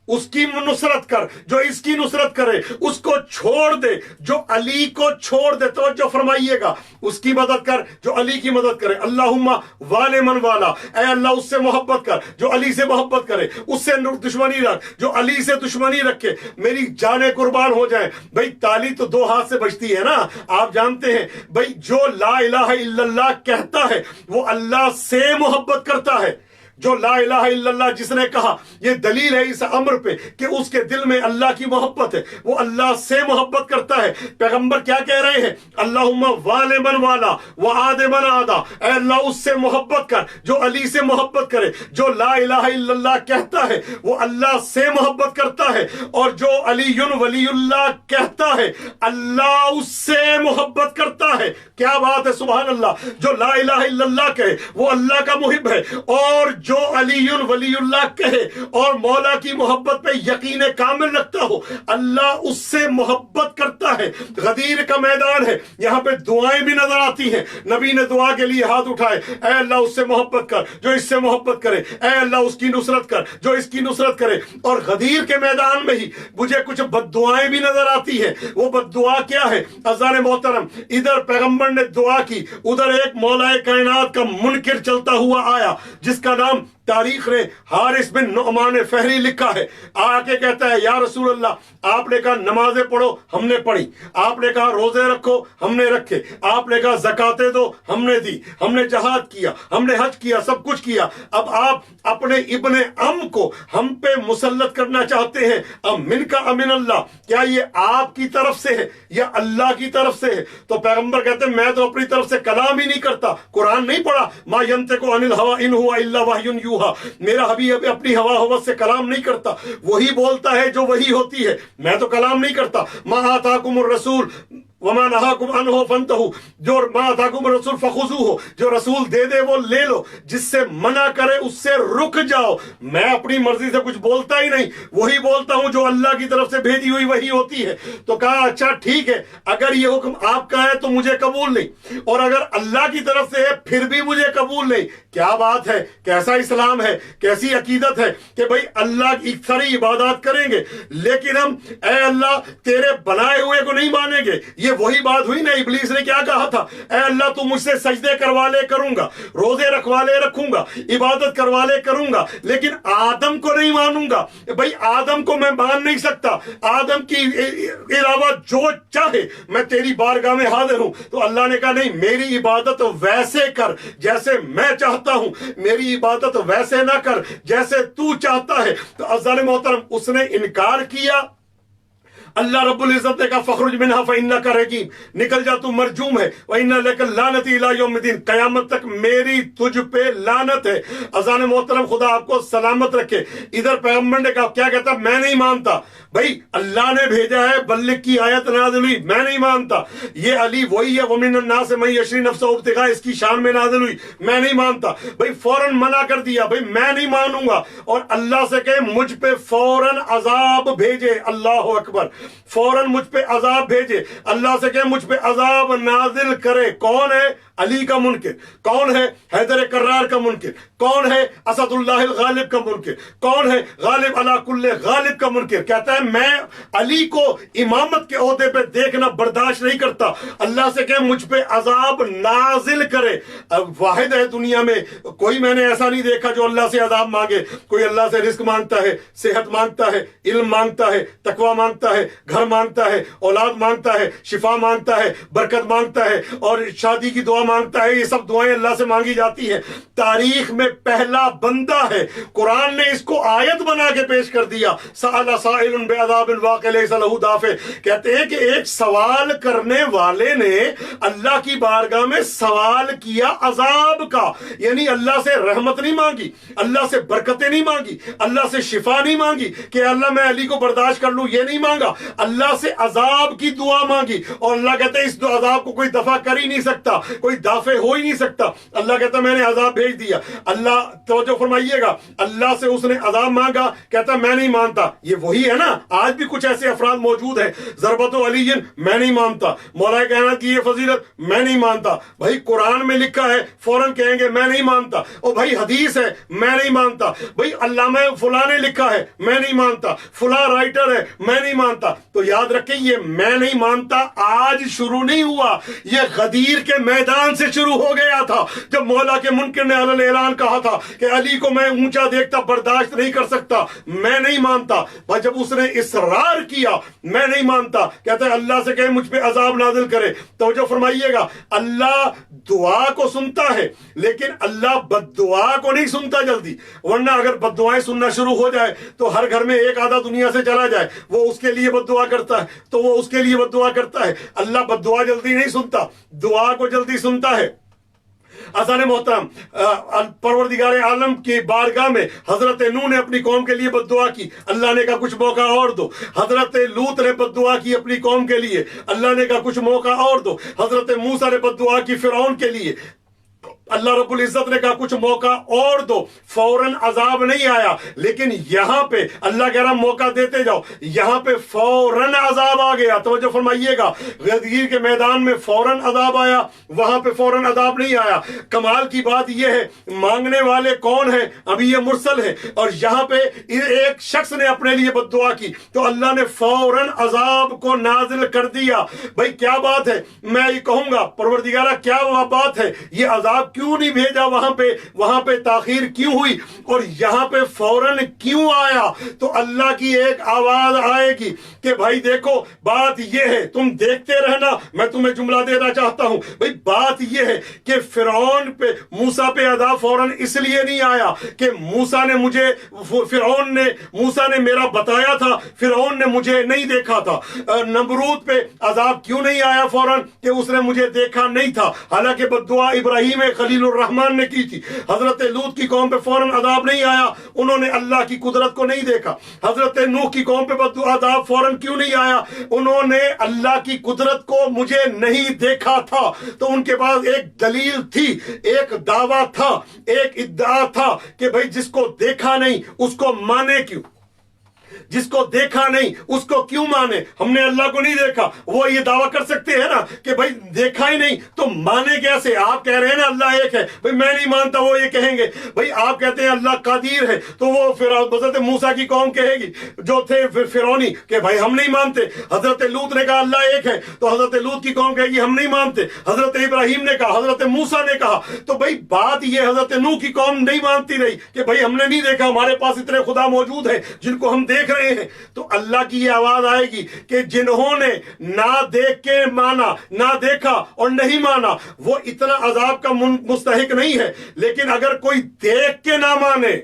اس کی نصرت کر جو اس کی نصرت کرے، اس کو چھوڑ دے جو علی کو چھوڑ دے. توجہ فرمائیے گا اس کی مدد کر جو علی کی مدد کرے. اللہم وال من والا، اے اللہ اس سے محبت کر جو علی سے محبت کرے، اس سے دشمنی رکھ جو علی سے دشمنی رکھے. میری جانیں قربان ہو جائیں. بھئی تالی تو دو ہاتھ سے بجتی ہے نا، آپ جانتے ہیں. بھئی جو لا الہ الا اللہ کہتا ہے وہ اللہ سے محبت کرتا ہے. جو لا الہ الا اللہ جس نے کہا یہ دلیل ہے اس امر پہ کہ اس کے دل میں اللہ کی محبت ہے، وہ اللہ سے محبت کرتا ہے. پیغمبر کیا کہہ رہے ہیں؟ اللہم وال من والا وعاد من آدا. اے اللہ اس سے محبت کر جو علی سے محبت کرے. جو لا الہ الا اللہ کہتا ہے وہ اللہ سے محبت کرتا ہے، اور جو علی ولی اللہ کہتا ہے اللہ اس سے محبت کرتا ہے. کیا بات ہے، سبحان اللہ. جو لا الہ الا اللہ کہے وہ اللہ کا محب ہے، اور جو علی ولی اللہ کہے اور مولا کی محبت پہ یقین کامل رکھتا ہو اللہ اس سے محبت کرتا ہے۔ غدیر کا میدان ہے، یہاں پہ دعائیں بھی نظر آتی ہیں، نبی نے دعا کے لیے ہاتھ اٹھائے، اے اللہ اس سے محبت کر جو اس سے محبت کرے، اے اللہ اس کی نصرت کر جو اس کی نصرت کرے۔ اور غدیر کے میدان میں ہی مجھے کچھ بد دعائیں بھی نظر آتی ہیں۔ وہ بد دعا کیا ہے؟ عزیزان محترم، ادھر پیغمبر نے دعا کی، ادھر ایک مولا کائنات کا منکر چلتا ہوا آیا جس کا نام تاریخ نے حارث بن نعمان فہری لکھا ہے۔ آ کے کہتا ہے یا رسول اللہ آپ نے کہا نمازیں پڑھو، ہم نے پڑھی، آپ نے کہا روزے رکھو، ہم نے رکھے، آپ نے کہا زکاتیں دو، ہم نے دی، ہم نے جہاد کیا، ہم نے حج کیا، سب کچھ کیا، اب آپ اپنے ابن ام کو ہم پہ مسلط کرنا چاہتے ہیں، اب من کا امن اللہ، کیا یہ آپ کی طرف سے ہے یا اللہ کی طرف سے ہے؟ تو پیغمبر کہتے ہیں میں تو اپنی طرف سے کلام ہی نہیں کرتا، قرآن نہیں پڑھا، ما ینطق عن الہوی ان ہوا الا وحی یوحی، میرا حبیب اپنی ہوا ہوس سے کلام نہیں کرتا، وہی بولتا ہے جو وہی ہوتی ہے، میں تو کلام نہیں کرتا۔ ما آتاکم الرسول وما نہاکم عنہ فانتہوا، جو ما آتاکم الرسول فخذوہ، جو رسول دے دے وہ لے لو، جس سے منع کرے اس سے رک جاؤ۔ میں اپنی مرضی سے کچھ بولتا ہی نہیں، وہی بولتا ہوں جو اللہ کی طرف سے بھیجی ہوئی وہی ہوتی ہے۔ تو کہا اچھا ٹھیک ہے، اگر یہ حکم آپ کا ہے تو مجھے قبول نہیں، اور اگر اللہ کی طرف سے ہے پھر بھی مجھے قبول نہیں۔ کیا بات ہے، کیسا اسلام ہے، کیسی عقیدت ہے کہ بھئی اللہ کی ساری عبادات کریں گے لیکن ہم اے اللہ تیرے بنائے ہوئے کو نہیں مانیں گے۔ یہ وہی بات ہوئی نا، ابلیس نے کیا کہا تھا، اے اللہ تو مجھ سے سجدے کروا لے کروں گا، روزے رکھوا لے رکھوں گا، عبادت کروا لے کروں گا، لیکن آدم کو نہیں مانوں گا۔ بھئی آدم کو میں مان نہیں سکتا، آدم کی علاوہ جو چاہے میں تیری بارگاہ میں حاضر ہوں۔ تو اللہ نے کہا نہیں، میری عبادت ویسے کر جیسے میں چاہتا ہوں، میری عبادت ویسے نہ کر جیسے تو چاہتا ہے۔ تو عزیزان محترم اس نے انکار کیا، اللہ رب العزت نے کہا فخرج منہا فإنک رجیم، نکل جا تو مرجوم ہے، وإن لک لعنتی الی یوم الدین، قیامت تک میری تجھ پہ لعنت ہے۔ عزیزان محترم خدا آپ کو سلامت رکھے۔ ادھر پیغمبر نے کہا کیا کہتا، میں نہیں مانتا، بھائی اللہ نے بھیجا ہے، بلغ کی آیت نازل ہوئی، میں نہیں مانتا، یہ علی وہی ہے، ومن الناس من یشری نفسہ ابتغاء، اس کی شان میں نازل ہوئی، میں نہیں مانتا۔ بھائی فوراً منع کر دیا، بھائی میں نہیں مانوں گا، اور اللہ سے کہے مجھ پہ فوراً عذاب بھیجے، اللہ اکبر، فوراً مجھ پہ عذاب بھیجے، اللہ سے کہے مجھ پہ عذاب نازل کرے۔ کون ہے؟ علی کا منکر، کون ہے؟ حیدر کرار کا منکر، کون ہے؟ اسد اللہ الغالب کا منکر، کون ہے؟ غالب علی کل غالب کا منکر۔ کہتا ہے میں علی کو امامت کے عہدے پہ دیکھنا برداشت نہیں کرتا، اللہ سے کہ مجھ پہ عذاب نازل کرے۔ واحد ہے دنیا میں، کوئی میں نے ایسا نہیں دیکھا جو اللہ سے عذاب مانگے۔ کوئی اللہ سے رزق مانگتا ہے، صحت مانگتا ہے، علم مانگتا ہے، تقوی مانگتا ہے، گھر مانگتا ہے، اولاد مانگتا ہے، شفا مانگتا ہے، برکت مانگتا ہے، اور شادی کی دعا مانگتا ہے۔ یہ سب دعائیں اللہ سے مانگی جاتی ہیں۔ تاریخ میں پہلا بندہ ہے، قرآن نے اس کو آیت بنا کے پیش کر دیا، سأل سائل بعذاب واقع لیس لہ دافع۔ کہتے ہیں کہ ایک سوال کرنے والے نے اللہ کی بارگاہ میں سوال کیا عذاب کا، یعنی اللہ سے رحمت نہیں مانگی، اللہ سے برکتیں نہیں مانگی، اللہ سے شفا نہیں مانگی کہ اللہ میں علی کو برداشت کر لوں، یہ نہیں مانگا، اللہ سے عذاب کی دعا مانگی۔ اور اللہ کہتے ہیں اس عذاب کو کوئی دفع کر ہی نہیں سکتا، کوئی دافع ہو ہی نہیں سکتا۔ اللہ کہتا ہے میں نے عذاب بھیج دیا۔ اللہ توجہ فرمائیے گا، اللہ سے اس نے عذاب مانگا، کہتا میں نہیں مانتا۔ یہ وہی ہے نا، آج بھی کچھ ایسے افراد موجود ہیں، ضربت علی میں نہیں مانتا، مولا کائنات کی یہ فضیلت میں نہیں مانتا۔ بھائی قرآن میں لکھا ہے فوراً کہیں گے میں نہیں مانتا، اور بھائی حدیث ہے میں نہیں مانتا، بھئی علامہ فلاں نے لکھا ہے میں نہیں مانتا، فلاں رائٹر ہے میں نہیں مانتا۔ تو یاد رکھیں یہ میں نہیں مانتا آج شروع نہیں ہوا، یہ غدیر کے میدان سے شروع ہو گیا تھا، جب مولا کے منکر نے علی اعلان کہا تھا کہ علی کو میں اونچا دیکھتا برداشت نہیں کر سکتا، میں نہیں مانتا۔ اور جب اس نے اصرار کیا میں نہیں مانتا، کہتا ہے اللہ سے کہ مجھ پہ عذاب نازل کرے۔ توجہ فرمائیے گا، اللہ دعا کو سنتا ہے لیکن اللہ بد دعا کو نہیں سنتا جلدی، ورنہ اگر بد دعائیں سننا شروع ہو جائے تو ہر گھر میں ایک آدھا دنیا سے چلا جائے، وہ اس کے لیے بد دعا کرتا ہے تو وہ اس کے لیے بد دعا کرتا ہے۔ اللہ بد دعا جلدی نہیں سنتا، دعا کو جلدی سنتا ہے۔ عزیزان محترم، پروردگار عالم کی بارگاہ میں حضرت نوح نے اپنی قوم کے لیے بد دعا کی، اللہ نے کہا کچھ موقع اور دو۔ حضرت لوط نے بد دعا کی اپنی قوم کے لیے، اللہ نے کہا کچھ موقع اور دو۔ حضرت موسیٰ نے بد دعا کی فرعون کے لیے، اللہ رب العزت نے کہا کچھ موقع اور دو، فوراً عذاب نہیں آیا، لیکن یہاں پہ اللہ کہہ رہا موقع دیتے جاؤ، یہاں پہ فوراً عذاب آ گیا۔ توجہ فرمائیے گا، غدیر کے میدان میں فوراً عذاب آیا، وہاں پہ فوراً عذاب نہیں آیا۔ کمال کی بات یہ ہے، مانگنے والے کون ہیں؟ ابھی یہ مرسل ہے، اور یہاں پہ ایک شخص نے اپنے لیے بد دعا کی تو اللہ نے فوراً عذاب کو نازل کر دیا۔ بھائی کیا بات ہے؟ میں یہ کہوں گا پروردگارہ کیا بات ہے، یہ عذاب کیوں نہیں بھیجا وہاں پہ تاخیر کیوں ہوئی، اور یہاں پہ فوراً کیوں آیا؟ تو اللہ کی ایک آواز آئے گی کہ بھائی دیکھو بات یہ ہے، تم دیکھتے رہنا، میں تمہیں جملہ دینا چاہتا ہوں۔ بھائی بات یہ ہے کہ فرعون پہ موسیٰ پہ عذاب فوراً اس لیے نہیں آیا کہ موسیٰ نے میرا بتایا تھا، فرعون نے مجھے نہیں دیکھا تھا۔ نمرود پہ عذاب کیوں نہیں آیا فوراً کہ اس نے مجھے دیکھا نہیں تھا، حالانکہ بد دعا ابراہیم خلیل الرحمن نے کی تھی۔ حضرت لوط کی قوم پہ فوراً عذاب نہیں آیا، انہوں نے اللہ کی قدرت کو نہیں دیکھا۔ حضرت نوح کی قوم پہ بد دعا عذاب فوراً کیوں نہیں آیا؟ انہوں نے اللہ کی قدرت کو مجھے نہیں دیکھا تھا۔ تو ان کے پاس ایک دلیل تھی، ایک دعویٰ تھا، ایک ادعا تھا کہ بھئی جس کو دیکھا نہیں اس کو مانے کیوں؟ جس کو دیکھا نہیں اس کو کیوں مانے؟ ہم نے اللہ کو نہیں دیکھا، وہ یہ دعویٰ کر سکتے ہیں نا کہ بھائی دیکھا ہی نہیں تو مانے کیسے؟ آپ کہہ رہے ہیں نا اللہ ایک ہے، بھائی میں نہیں مانتا، وہ یہ کہیں گے۔ بھائی آپ کہتے ہیں اللہ قادر ہے تو وہ حضرت موسیٰ کی قوم کہے گی جو تھے فرعونی کہ بھائی ہم نہیں مانتے۔ حضرت لوط نے کہا اللہ ایک ہے تو حضرت لوط کی قوم کہے گی ہم نہیں مانتے۔ حضرت ابراہیم نے کہا، حضرت موسیٰ نے کہا۔ تو بھائی بات یہ حضرت نوح کی قوم نہیں مانتی رہی کہ بھائی ہم نے نہیں دیکھا، ہمارے پاس اتنے خدا موجود ہیں جن کو ہم دیکھ رہے ہیں۔ تو اللہ کی یہ آواز آئے گی کہ جنہوں نے نہ دیکھ کے مانا، نہ دیکھا اور نہیں مانا، وہ اتنا عذاب کا مستحق نہیں ہے، لیکن اگر کوئی دیکھ کے نہ مانے،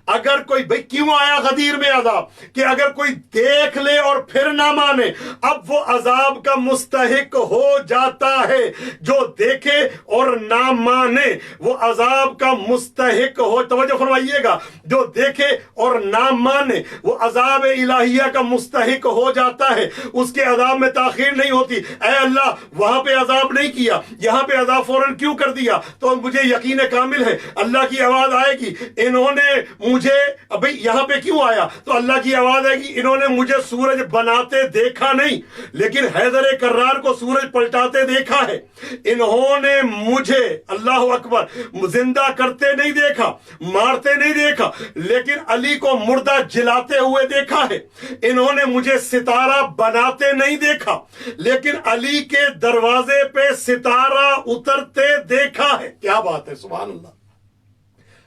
اگر کوئی، بھئی کیوں آیا غدیر میں عذاب؟ کہ اگر کوئی دیکھ لے اور پھر نہ مانے، اب وہ عذاب کا مستحق ہو جاتا ہے۔ جو دیکھے اور نہ مانے وہ عذاب کا مستحق ہو، توجہ فرمائیے گا، جو دیکھے اور نہ مانے وہ عذاب الہیہ کا مستحق ہو جاتا ہے، اس کے عذاب میں تاخیر نہیں ہوتی۔ اے اللہ وہاں پہ عذاب نہیں کیا، یہاں پہ عذاب فوراً کیوں کر دیا؟ تو مجھے یقین کامل ہے اللہ کی آواز آئے گی، انہوں نے مجھے ابھی یہاں پہ کیوں آیا؟ تو اللہ کی آواز آئے گی انہوں نے مجھے سورج بناتے دیکھا نہیں، لیکن حیدر کرار کو سورج پلٹاتے دیکھا ہے۔ انہوں نے مجھے، اللہ اکبر، زندہ کرتے نہیں دیکھا، مارتے نہیں دیکھا، لیکن علی کو مردہ جلاتے ہوئے دیکھا ہے۔ انہوں نے مجھے ستارہ بناتے نہیں دیکھا، لیکن علی کے دروازے پہ ستارہ اترتے دیکھا ہے۔ کیا بات ہے، سبحان اللہ!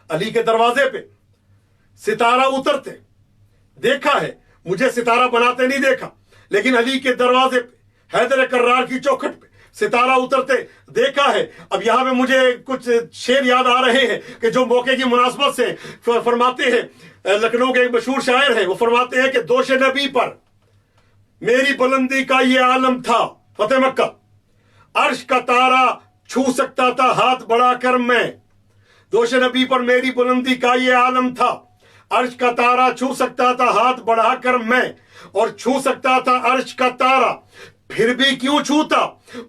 علی کے دروازے پہ ستارہ اترتے دیکھا ہے، مجھے ستارہ بناتے نہیں دیکھا، لیکن علی کے دروازے پہ، حیدر کرار کی چوکھٹ پہ ستارہ اترتے دیکھا ہے۔ اب یہاں پہ مجھے کچھ شعر یاد آ رہے ہیں کہ جو موقع کی مناسبت سے فرماتے ہیں، لکھنؤ کے ایک مشہور شاعر ہیں، وہ فرماتے ہیں کہ دوش نبی پر میری بلندی کا یہ عالم تھا، فتح مکہ، عرش کا تارا چھو سکتا تھا ہاتھ بڑھا کر میں۔ دوش نبی پر میری بلندی کا یہ عالم تھا، عرش کا تارا چھو سکتا تھا ہاتھ بڑھا کر میں، اور چھو سکتا تھا عرش کا تارا، پھر بھی کیوں چھوتا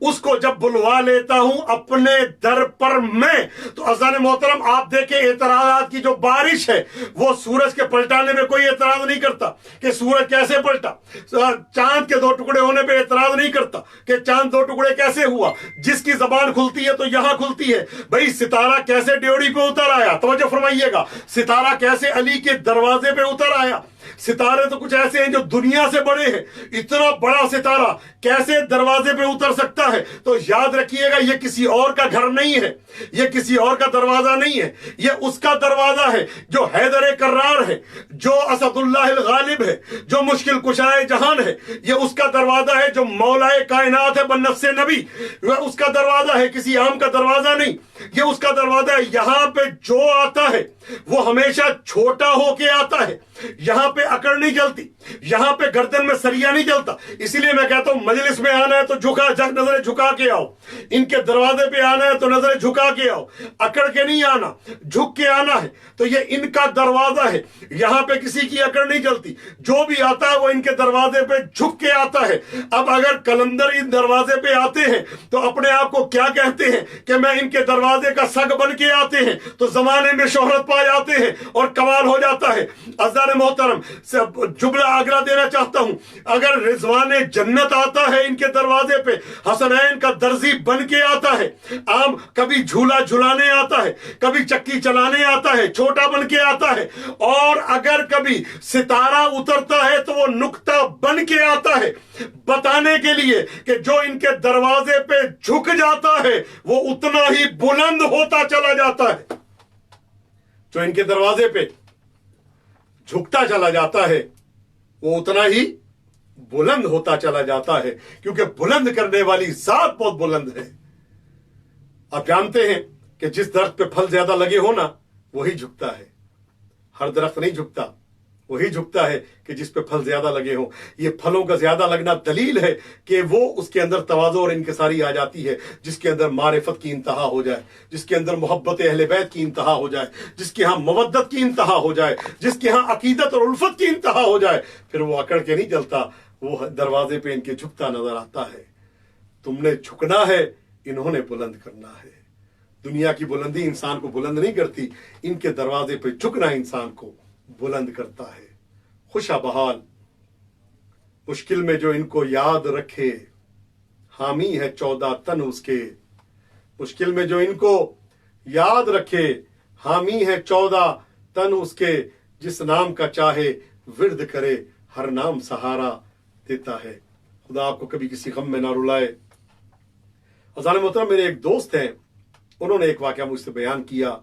اس کو جب بلوا لیتا ہوں اپنے در پر میں۔ تو عزیزان محترم آپ دیکھیں اعتراضات کی جو بارش ہے، وہ سورج کے پلٹانے میں کوئی اعتراض نہیں کرتا کہ سورج کیسے پلٹا، چاند کے 2 ٹکڑے ہونے پہ اعتراض نہیں کرتا کہ چاند 2 ٹکڑے کیسے ہوا۔ جس کی زبان کھلتی ہے تو یہاں کھلتی ہے، بھئی ستارہ کیسے ڈیوڑی پہ اتر آیا؟ توجہ فرمائیے گا، ستارہ کیسے علی کے دروازے پہ اتر آیا؟ ستارے تو کچھ ایسے ہیں جو دنیا سے بڑے ہیں، اتنا بڑا ستارہ کیسے دروازے پہ اتر سکتا ہے؟ تو یاد رکھیے گا یہ کسی اور کا گھر نہیں ہے، یہ کسی اور کا دروازہ نہیں ہے، یہ اس کا دروازہ ہے جو حیدر کرار ہے، جو اسد اللہ الغالب ہے، جو مشکل کشائے جہان ہے۔ یہ اس کا دروازہ ہے جو مولائے کائنات ہے بنفس نبی، وہ اس کا دروازہ ہے، کسی عام کا دروازہ نہیں۔ یہ اس کا دروازہ ہے، یہاں پہ جو آتا ہے وہ ہمیشہ چھوٹا ہو کے آتا ہے، یہاں پہ اکڑ نہیں جلتی, یہاں پہ گردن میں سریا نہیں جلتا. اسی لیے میں کہتا ہوں مجلس میں آنا ہے تو نظریں جھکا کے آؤ, ان کے دروازے پہ آنا ہے تو نظریں جھکا کے آؤ, اکڑ کے نہیں آنا, جھک کے آنا ہے. تو یہ ان کا دروازہ ہے, یہاں پہ کسی کی اکڑ نہیں جلتی, جو بھی آتا ہے وہ ان کے دروازے پہ جھک کے آتا ہے. اب اگر کلندر ان دروازے پہ آتے ہیں تو اپنے آپ کو کیا کہتے ہیں کہ میں ان کے دروازے کا سگ بن کے آتے ہیں, تو زمانے میں شہرت پا جاتے ہیں اور کمال ہو جاتا ہے. عزیزان محترم, جملہ آگرہ دینا چاہتا ہوں, اگر رضوان جنت آتا ہے ان کے دروازے پہ, حسنین کا درزی بن کے آتا ہے, عام کبھی جھولا جھلانے آتا ہے, کبھی چکی چلانے آتا ہے, چھوٹا بن کے آتا ہے, اور اگر کبھی ستارہ اترتا ہے تو وہ نقطہ بن کے آتا ہے, بتانے کے لیے کہ جو ان کے دروازے پہ جھک جاتا ہے وہ اتنا ہی بلند ہوتا چلا جاتا ہے. جو ان کے دروازے پہ جھکتا چلا جاتا ہے وہ اتنا ہی بلند ہوتا چلا جاتا ہے, کیونکہ بلند کرنے والی ذات بہت بلند ہے. آپ جانتے ہیں کہ جس درخت پہ پھل زیادہ لگے ہو نا وہی جھکتا ہے, ہر درخت نہیں جھکتا, وہی جھکتا ہے کہ جس پہ پھل زیادہ لگے ہوں. یہ پھلوں کا زیادہ لگنا دلیل ہے کہ وہ اس کے اندر تواضع اور انکساری آ جاتی ہے, جس کے اندر معرفت کی انتہا ہو جائے, جس کے اندر محبت اہل بیت کی انتہا ہو جائے, جس کے ہاں مودت کی انتہا ہو جائے, جس کے ہاں عقیدت اور الفت کی انتہا ہو جائے, پھر وہ اکڑ کے نہیں جلتا, وہ دروازے پہ ان کے جھکتا نظر آتا ہے. تم نے جھکنا ہے, انہوں نے بلند کرنا ہے. دنیا کی بلندی انسان کو بلند نہیں کرتی, ان کے دروازے پہ جھکنا انسان کو بلند کرتا ہے. خوشا بحال مشکل میں جو ان کو یاد رکھے, حامی ہے 14 تن اس کے. مشکل میں جو ان کو یاد رکھے, حامی ہے 14 تن اس کے. جس نام کا چاہے ورد کرے, ہر نام سہارا دیتا ہے. خدا آپ کو کبھی کسی غم میں نہ رلائے. عزیزان محترم, میرے ایک دوست ہیں, انہوں نے ایک واقعہ مجھ سے بیان کیا.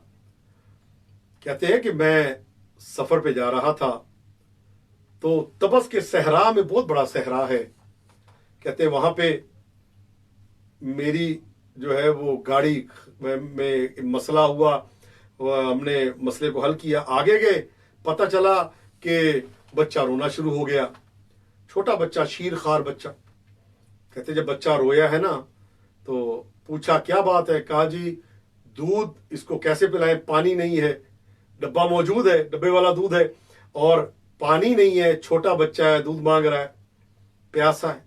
کہتے ہیں کہ میں سفر پہ جا رہا تھا تو تبس کے صحرا میں, بہت بڑا صحرا ہے, کہتے ہیں وہاں پہ میری جو ہے وہ گاڑی میں مسئلہ ہوا, ہم نے مسئلے کو حل کیا, آگے گئے, پتہ چلا کہ بچہ رونا شروع ہو گیا. چھوٹا بچہ, شیر خوار بچہ. کہتے جب بچہ رویا ہے نا تو پوچھا کیا بات ہے, کہا جی دودھ اس کو کیسے پلائیں, پانی نہیں ہے. ڈبہ موجود ہے, ڈبے والا دودھ ہے, اور پانی نہیں ہے, چھوٹا بچہ ہے, دودھ مانگ رہا ہے, پیاسا ہے,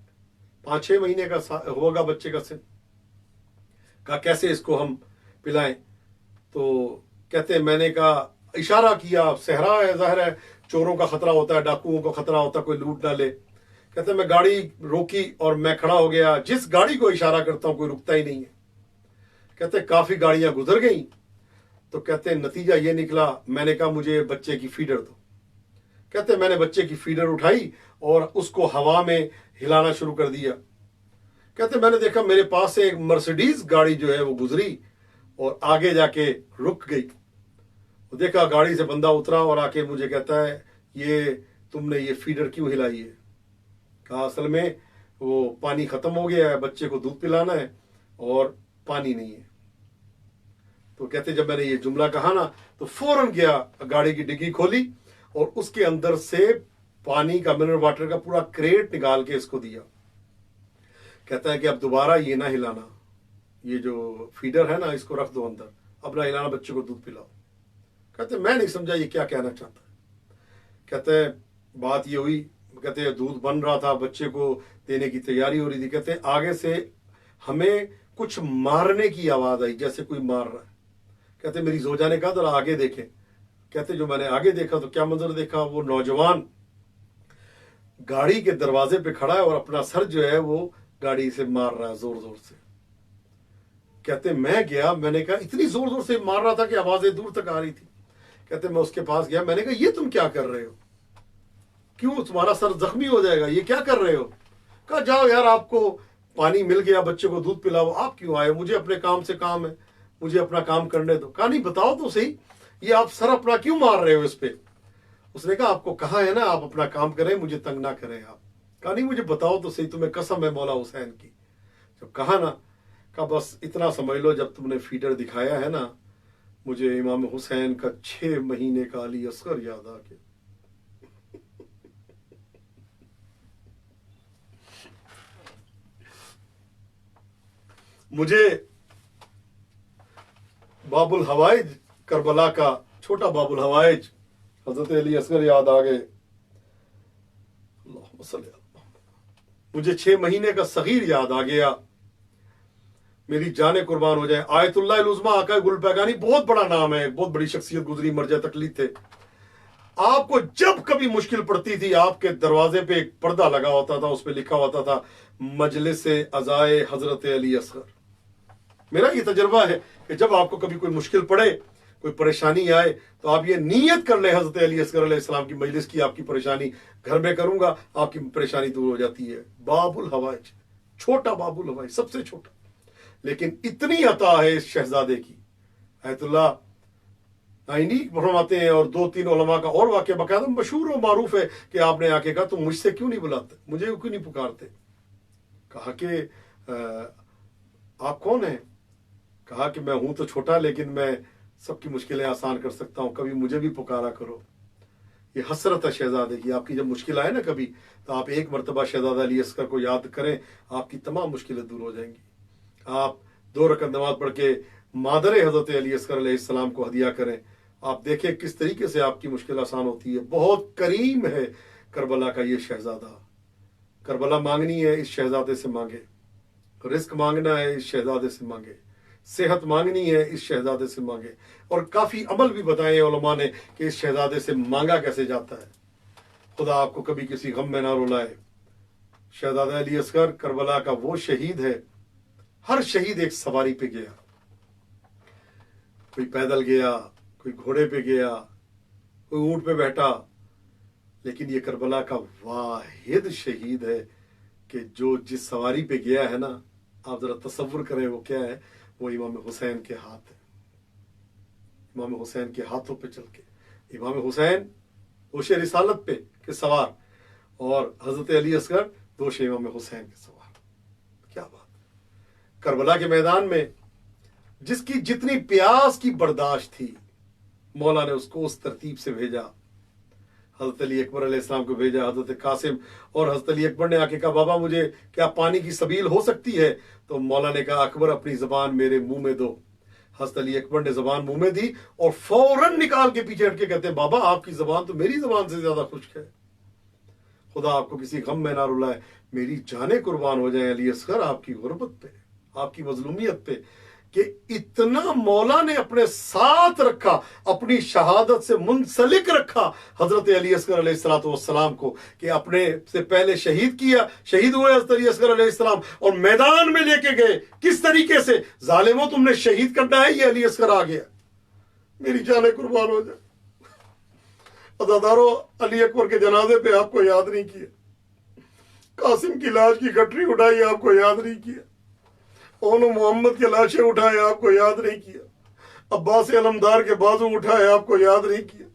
5-6 مہینے کا ہوگا بچے کا سن. کہا کیسے اس کو ہم پلائیں؟ تو کہتے میں نے کہا, اشارہ کیا, صحرا ہے, ظاہر ہے چوروں کا خطرہ ہوتا ہے, ڈاکوؤں کا خطرہ ہوتا ہے, کوئی لوٹ نہ لے. کہتے میں گاڑی روکی اور میں کھڑا ہو گیا, جس گاڑی کو اشارہ کرتا ہوں کوئی رکتا ہی نہیں ہے. کہتے کافی گاڑیاں گزر گئیں, تو کہتے نتیجہ یہ نکلا, میں نے کہا مجھے بچے کی فیڈر دو. کہتے میں نے بچے کی فیڈر اٹھائی اور اس کو ہوا میں ہلانا شروع کر دیا. کہتے میں نے دیکھا میرے پاس سے ایک مرسیڈیز گاڑی جو ہے وہ گزری اور آگے جا کے رک گئی. دیکھا گاڑی سے بندہ اترا اور آ کے مجھے کہتا ہے یہ تم نے یہ فیڈر کیوں ہلائی ہے؟ کہا اصل میں وہ پانی ختم ہو گیا ہے, بچے کو دودھ پلانا ہے اور پانی نہیں ہے. تو کہتے جب میں نے یہ جملہ کہا نا تو فوراً گیا, گاڑی کی ڈگی کھولی اور اس کے اندر سے پانی کا, منرل واٹر کا پورا کریٹ نکال کے اس کو دیا. کہتا ہے کہ اب دوبارہ یہ نہ ہلانا, یہ جو فیڈر ہے نا اس کو رکھ دو اندر, اب نہ ہلانا, بچے کو دودھ پلاؤ. کہتے میں نہیں سمجھا یہ کیا کہنا چاہتا ہے. کہتے بات یہ ہوئی, کہتے دودھ بن رہا تھا, بچے کو دینے کی تیاری ہو رہی تھی. کہتے آگے سے ہمیں کچھ مارنے کی آواز آئی, جیسے کوئی مار رہا ہے. کہتے میری زوجہ نے کہا ذرا آگے دیکھیں. کہتے جو میں نے آگے دیکھا تو کیا منظر دیکھا, وہ نوجوان گاڑی کے دروازے پہ کھڑا ہے اور اپنا سر جو ہے وہ گاڑی سے مار رہا ہے زور زور سے. کہتے میں گیا, میں نے کہا اتنی زور زور سے مار رہا تھا کہ آوازیں دور تک آ رہی تھی. کہتے میں اس کے پاس گیا, میں نے کہا یہ تم کیا کر رہے ہو, کیوں تمہارا سر زخمی ہو جائے گا, یہ کیا کر رہے ہو؟ کہا جاؤ یار, آپ کو پانی مل گیا, بچے کو دودھ پلاؤ, آپ کیوں آئے, مجھے اپنے کام سے کام ہے, مجھے اپنا کام کرنے دو. کہا نہیں بتاؤ تو صحیح, یہ آپ سر اپنا کیوں مار رہے ہو اس پہ؟ اس نے کہا آپ کو کہا ہے نا آپ اپنا کام کریں, مجھے تنگ نہ کریں آپ. کہا نہیں مجھے بتاؤ تو صحیح, تمہیں قسم ہے مولا حسین کی. جب کہا نا, کہا بس اتنا سمجھ لو جب تم نے فیڈر دکھایا ہے نا, مجھے امام حسین کا 6 مہینے کا علی اصغر یاد آ گیا. مجھے باب الحوائج کربلا کا چھوٹا باب الحوائج حضرت علی اصغر یاد آ گئے. اللہم صلی اللہ. مجھے 6 مہینے کا صغیر یاد آ گیا. میری جانیں قربان ہو جائیں. آیت اللہ العظمیٰ آقا گل پیگانی بہت بڑا نام ہے, بہت بڑی شخصیت گزری, مرجع تقلید تھے. آپ کو جب کبھی مشکل پڑتی تھی آپ کے دروازے پہ ایک پردہ لگا ہوتا تھا, اس پہ لکھا ہوتا تھا مجلس عزائے حضرت علی اصغر. میرا یہ تجربہ ہے کہ جب آپ کو کبھی کوئی مشکل پڑے, کوئی پریشانی آئے, تو آپ یہ نیت کر لیں حضرت علی اصغر علیہ السلام کی مجلس کی, آپ کی پریشانی گھر میں کروں گا, آپ کی پریشانی دور ہو جاتی ہے. باب الحوائج, چھوٹا باب الحوائج, سب سے چھوٹا, لیکن اتنی عطا ہے اس شہزادے کی. آیت اللہ آئینی فرماتے ہیں, اور 2-3 علماء کا اور واقعہ باقاعدہ مشہور و معروف ہے کہ آپ نے آ کے کہا تم مجھ سے کیوں نہیں بلاتے, مجھے کیوں نہیں پکارتے. کہا کہ آپ کون ہیں؟ کہا کہ میں ہوں تو چھوٹا لیکن میں سب کی مشکلیں آسان کر سکتا ہوں, کبھی مجھے بھی پکارا کرو. یہ حسرت ہے شہزادے کی. آپ کی جب مشکل آئے نا کبھی, تو آپ ایک مرتبہ شہزادہ علی اصغر کو یاد کریں, آپ کی تمام مشکلیں دور ہو جائیں گی. آپ 2 رکعت نماز پڑھ کے مادر حضرت علی اصغر علیہ السلام کو ہدیہ کریں, آپ دیکھیں کس طریقے سے آپ کی مشکل آسان ہوتی ہے. بہت کریم ہے کربلا کا یہ شہزادہ. کربلا مانگنی ہے اس شہزادے سے مانگے, رزق مانگنا ہے اس شہزادے سے مانگے, صحت مانگنی ہے اس شہزادے سے مانگے. اور کافی عمل بھی بتائے علماء نے کہ اس شہزادے سے مانگا کیسے جاتا ہے. خدا آپ کو کبھی کسی غم میں نہ رلائے. شہزادہ علی اصغر کربلا کا وہ شہید ہے. ہر شہید ایک سواری پہ گیا, کوئی پیدل گیا, کوئی گھوڑے پہ گیا, کوئی اونٹ پہ بیٹھا, لیکن یہ کربلا کا واحد شہید ہے کہ جو جس سواری پہ گیا ہے نا, آپ ذرا تصور کریں وہ کیا ہے. وہ امام حسین کے ہاتھ ہے, امام حسین کے ہاتھوں پہ چل کے. امام حسین دوش رسالت پہ کے سوار, اور حضرت علی اصغر دوش امام حسین کے سوار. کیا بات. کربلا کے میدان میں جس کی جتنی پیاس کی برداشت تھی, مولا نے اس کو اس ترتیب سے بھیجا. حضرت علی اکبر علیہ السلام کو بھیجا, حضرت قاسم, اور حضرت علی اکبر نے آ کے کہا بابا مجھے کیا پانی کی سبیل ہو سکتی ہے؟ تو مولا نے کہا اکبر اپنی زبان میرے منہ میں دو. حضرت علی اکبر نے زبان منہ میں دی اور فوراً نکال کے پیچھے ہٹ کے کہتے ہیں بابا آپ کی زبان تو میری زبان سے زیادہ خشک ہے. خدا آپ کو کسی غم میں نہ رلائے. میری جانیں قربان ہو جائیں علی اصغر آپ کی غربت پہ, آپ کی مظلومیت پہ, کہ اتنا مولا نے اپنے ساتھ رکھا, اپنی شہادت سے منسلک رکھا حضرت علی اصغر علیہ السلام کو, کہ اپنے سے پہلے شہید ہوئے حضرت علی اصغر علیہ السلام, اور میدان میں لے کے گئے. کس طریقے سے؟ ظالموں تم نے شہید کرنا ہے, یہ علی اصغر آ گیا. میری جانیں قربان ہو جائے. عزادارو, علی اکبر کے جنازے پہ آپ کو یاد نہیں کیا, قاسم کی لاش کی گٹری اٹھائی آپ کو یاد نہیں کیا, اون محمد کے لاشیں اٹھائے آپ کو یاد نہیں کیا, عباس علمدار کے بازو اٹھائے آپ کو یاد نہیں کیا.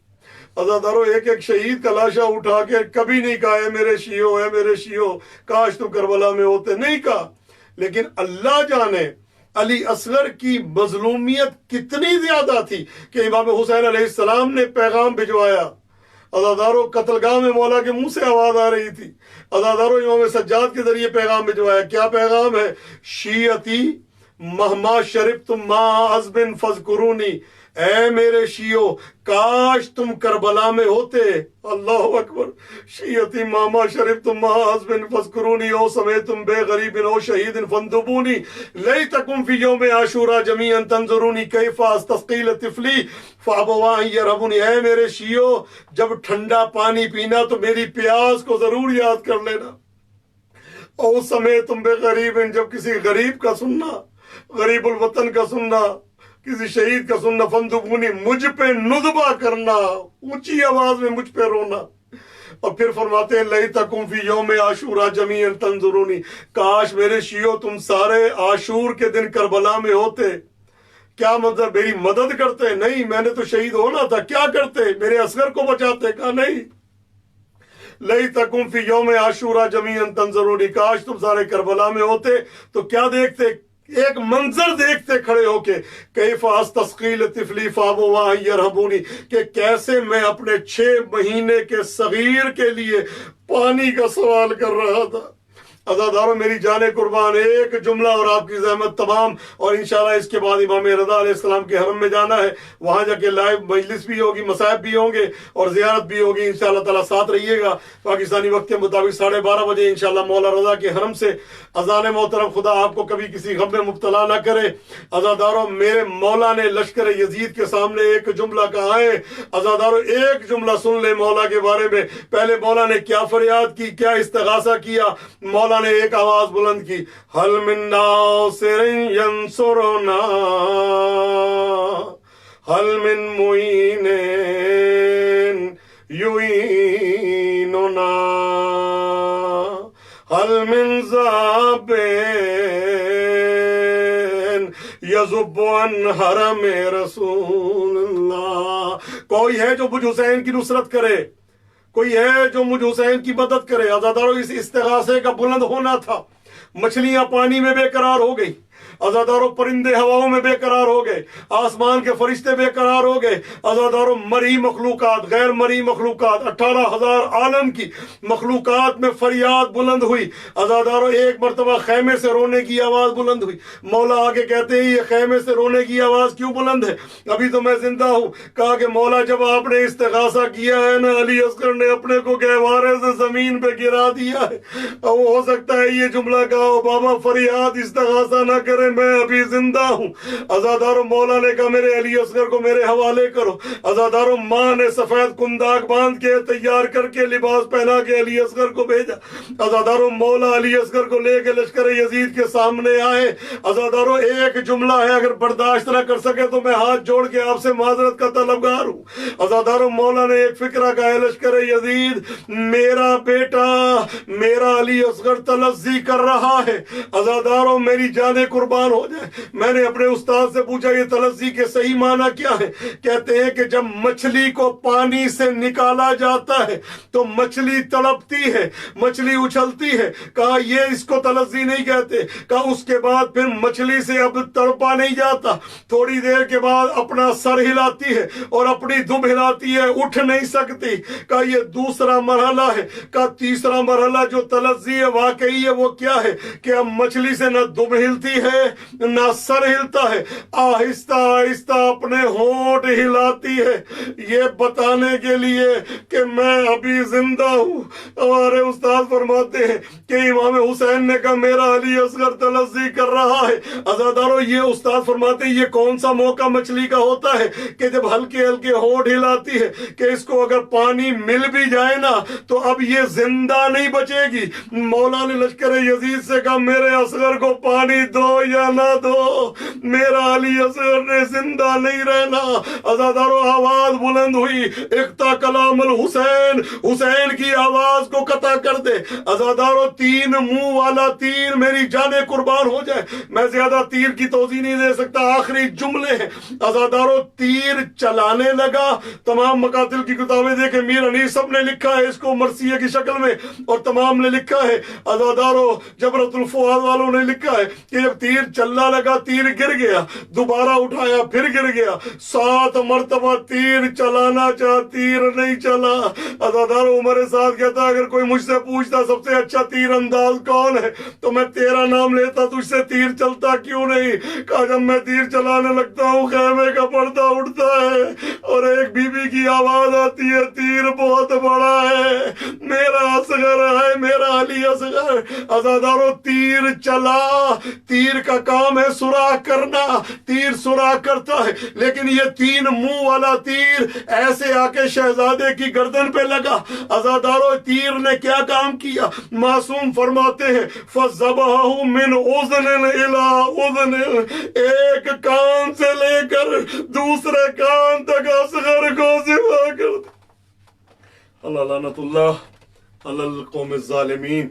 عزادارو, ایک ایک شہید کا لاشا اٹھا کے کبھی نہیں کہا ہے میرے شیعو ہے میرے شیعو, کاش تم کربلا میں ہوتے, نہیں کہا. لیکن اللہ جانے علی اصغر کی مظلومیت کتنی زیادہ تھی کہ امام حسین علیہ السلام نے پیغام بھجوایا. عزادارو, قتل گاہ میں مولا کے منہ سے آواز آ رہی تھی. عزادارو, امام سجاد کے ذریعے پیغام بھجوایا. کیا پیغام ہے؟ شیعتی مہما شربتم ما عذب فذکرونی, اے میرے شیعو کاش تم کربلا میں ہوتے. اللہ اکبر. شیعتی ماما شربتم ما عذب فذکرونی, او سمیتم بے غریب او شہید فاندبونی, لیتکم فی یوم عاشورا جمیعا تنظرونی کیف استسقی طفلی فابوا ان یرحمونی. اے میرے شیعو, جب ٹھنڈا پانی پینا تو میری پیاس کو ضرور یاد کر لینا. او سمیتم بے غریب, جب کسی غریب کا سننا, غریب الوطن کا سننا, کسی شہید کا سننا, فندبونی, مجھ پہ ندبہ کرنا, اونچی آواز میں مجھ پہ رونا. اور پھر فرماتے ہیں لیتکم فی یوم عاشورا جمیعا تنظرونی, کاش میرے شیعو تم سارے عاشور کے دن کربلا میں ہوتے. کیا منظر, میری مدد کرتے؟ نہیں, میں نے تو شہید ہونا تھا. کیا کرتے؟ میرے اصغر کو بچاتے. کہا نہیں, لیتکم فی یوم عاشورا جمیعا تنظرونی, کاش تم سارے کربلا میں ہوتے تو کیا دیکھتے؟ ایک منظر دیکھتے کھڑے ہو کے, کیف استسقی طفلی فابوا ان یرحمونی, کہ کیسے میں اپنے 6 مہینے کے صغیر کے لیے پانی کا سوال کر رہا تھا. عزاداروں میری جان قربان ایک جملہ اور آپ کی زحمت تمام، اور انشاءاللہ اس کے بعد امام رضا علیہ السلام کے حرم میں جانا ہے، وہاں جا کے لائیو مجلس بھی ہوگی، مصائب بھی ہوں گے اور زیارت بھی ہوگی انشاءاللہ تعالیٰ، ساتھ رہیے گا۔ پاکستانی وقت کے مطابق 12:30 بجے انشاءاللہ مولا رضا کے حرم سے اذان محترم، خدا آپ کو کبھی کسی غم میں مبتلا نہ کرے۔ عزاداروں میرے مولا نے لشکر یزید کے سامنے ایک جملہ کہا ہے، عزاداروں ایک جملہ سن لے مولا کے بارے میں۔ پہلے مولا نے کیا فریاد کی، کیا استغاثہ کیا؟ مولا نے ایک آواز بلند کی، حل من ناصر ینصرنا حل من معین یعیننا حل من ذاب یذب عن حرم رسول اللہ۔ کوئی ہے جو مجھ حسین کی نصرت کرے، کوئی ہے جو مجھ حسین کی مدد کرے۔ عزاداروں اس استغاثے کا بلند ہونا تھا۔ مچھلیاں پانی میں بے قرار ہو گئی، عزاداروں پرندے ہواؤں میں بے قرار ہو گئے، آسمان کے فرشتے بے قرار ہو گئے، عزاداروں مری مخلوقات، غیر مری مخلوقات، 18,000 عالم کی مخلوقات میں فریاد بلند ہوئی۔ عزاداروں ایک مرتبہ خیمے سے رونے کی آواز بلند ہوئی۔ مولا آگے کہتے ہیں یہ خیمے سے رونے کی آواز کیوں بلند ہے؟ ابھی تو میں زندہ ہوں۔ کہا کہ مولا جب آپ نے استغاثہ کیا ہے نا، علی اصغر نے اپنے کو گہوارے سے زمین پہ گرا دیا ہے، اور ہو سکتا ہے یہ جملہ کہا بابا فریاد استغاثہ نہ کرے، میں ابھی زندہ ہوں۔ عزاداروں مولا نے کہا میرے علی اصغر کو میرے حوالے کرو۔ عزاداروں ماں نے سفید کنداک باندھ کے تیار کر کے لباس پہنا کے علی اصغر کو بھیجا۔ عزاداروں مولا علی اصغر کو لے کے لشکر یزید کے سامنے آئے۔ عزاداروں ایک جملہ ہے، اگر برداشت نہ کر سکے تو میں ہاتھ جوڑ کے آپ سے معذرت کا طلبگار ہوں۔ عزاداروں مولا نے ایک فکرہ کہا ہے، لشکر یزید میرا بیٹا میرا علی اصغر تلذی کر رہا ہے، عزاداروں میری جان قربان ہو جائے۔ میں نے اپنے استاد سے پوچھا یہ تلذی کے صحیح معنی کیا ہے؟ کہتے ہیں کہ جب مچھلی کو پانی سے نکالا جاتا ہے تو مچھلی تڑپتی ہے، مچھلی اچھلتی ہے۔ کہا یہ اس کو تلذی نہیں کہتے۔ کہا اس کے بعد پھر مچھلی سے اب تڑپا نہیں جاتا، تھوڑی دیر کے بعد اپنا سر ہلاتی ہے اور اپنی دم ہلاتی ہے، اٹھ نہیں سکتی۔ کہا یہ دوسرا مرحلہ ہے۔ کہا تیسرا مرحلہ جو تلذی ہے واقعی ہے وہ کیا ہے کہ اب مچھلی سے نہ دم ہلتی ہے نہ سر ہلتا ہے، آہستہ آہستہ اپنے ہونٹ ہلاتی ہے، یہ بتانے کے لیے کہ میں ابھی زندہ ہوں۔ ہمارے استاد فرماتے ہیں کہ امام حسین نے کہا میرا علی اصغر تلذی کر رہا ہے۔ عزاداروں یہ استاد فرماتے ہیں یہ کون سا موقع مچھلی کا ہوتا ہے کہ جب ہلکے ہلکے ہونٹ ہلاتی ہے کہ اس کو اگر پانی مل بھی جائے نا تو اب یہ زندہ نہیں بچے گی۔ مولا نے لشکر یزید سے کہا میرے اصغر کو پانی دو یا نہ دو، میرا علی اصغر نے زندہ نہیں رہنا۔ عزاداروں آواز بلند ہوئی، اقطع کلام الحسین، حسین کی آواز کو قطع کر دے۔ عزاداروں 3 منہ والا تیر، میری جان قربان ہو جائے، میں زیادہ تیر کی توضیح نہیں دے سکتا، آخری جملے ہیں۔ عزاداروں تیر چلانے لگا۔ تمام مقاتل کی کتابیں دیکھیں، میر انیس سب نے لکھا ہے اس کو مرثیہ کی شکل میں، اور تمام نے لکھا ہے۔ عزاداروں جبرت الفؤاد والوں نے لکھا ہے کہ جب تیر چلنا لگا تیر گر گیا، دوبارہ اٹھایا پھر گر گیا، 7 مرتبہ تیر چلانا چاہا، تیر نہیں چلا۔ عزادار عمر سعد کہتا اگر کوئی مجھ سے پوچھتا سب سے اچھا تیر انداز کون ہے تو میں تیرا نام لیتا، تجھ سے تیر چلتا کیوں نہیں؟ کہا جب میں تیر چلانے لگتا ہوں خیمے کا پردہ اٹھتا ہے اور ایک بی بی کی آواز آتی ہے تیر بہت بڑا ہے، میرا اصغر ہے، میرا علی اصغر۔ عزاداروں تیر چلا، تیر کا کام ہے سوراخ کرنا، تیر سوراخ کرتا ہے، لیکن یہ 3 منہ والا تیر ایسے آ کے شہزادے کی گردن پہ لگا۔ عزاداروں تیر نے کیا کام کیا؟ معصوم فرماتے ہیں فَذَبَحَهُ مِنْ أُذْنٍ إِلَىٰ أُذْنٍ، ایک کان سے لے کر دوسرے کان تک اصغر کو ذبح کر دیا۔ اللہ لعنت اللہ علی القوم الظالمین،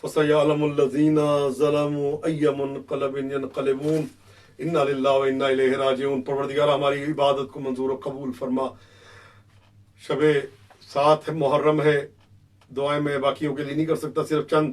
فَسَيَعْلَمُ الَّذِينَ ظَلَمُوا أَيَّ مُنقَلَبٍ يَنقَلِبُونَ، اِنَّا لِلَّهِ وَإِنَّا إِلَيْهِ رَاجِعُونَ۔ پروردگار ہماری عبادت کو منظور و قبول فرما۔ شب 7 محرم ہے، دعائیں میں باقیوں کے لیے نہیں کر سکتا، صرف چند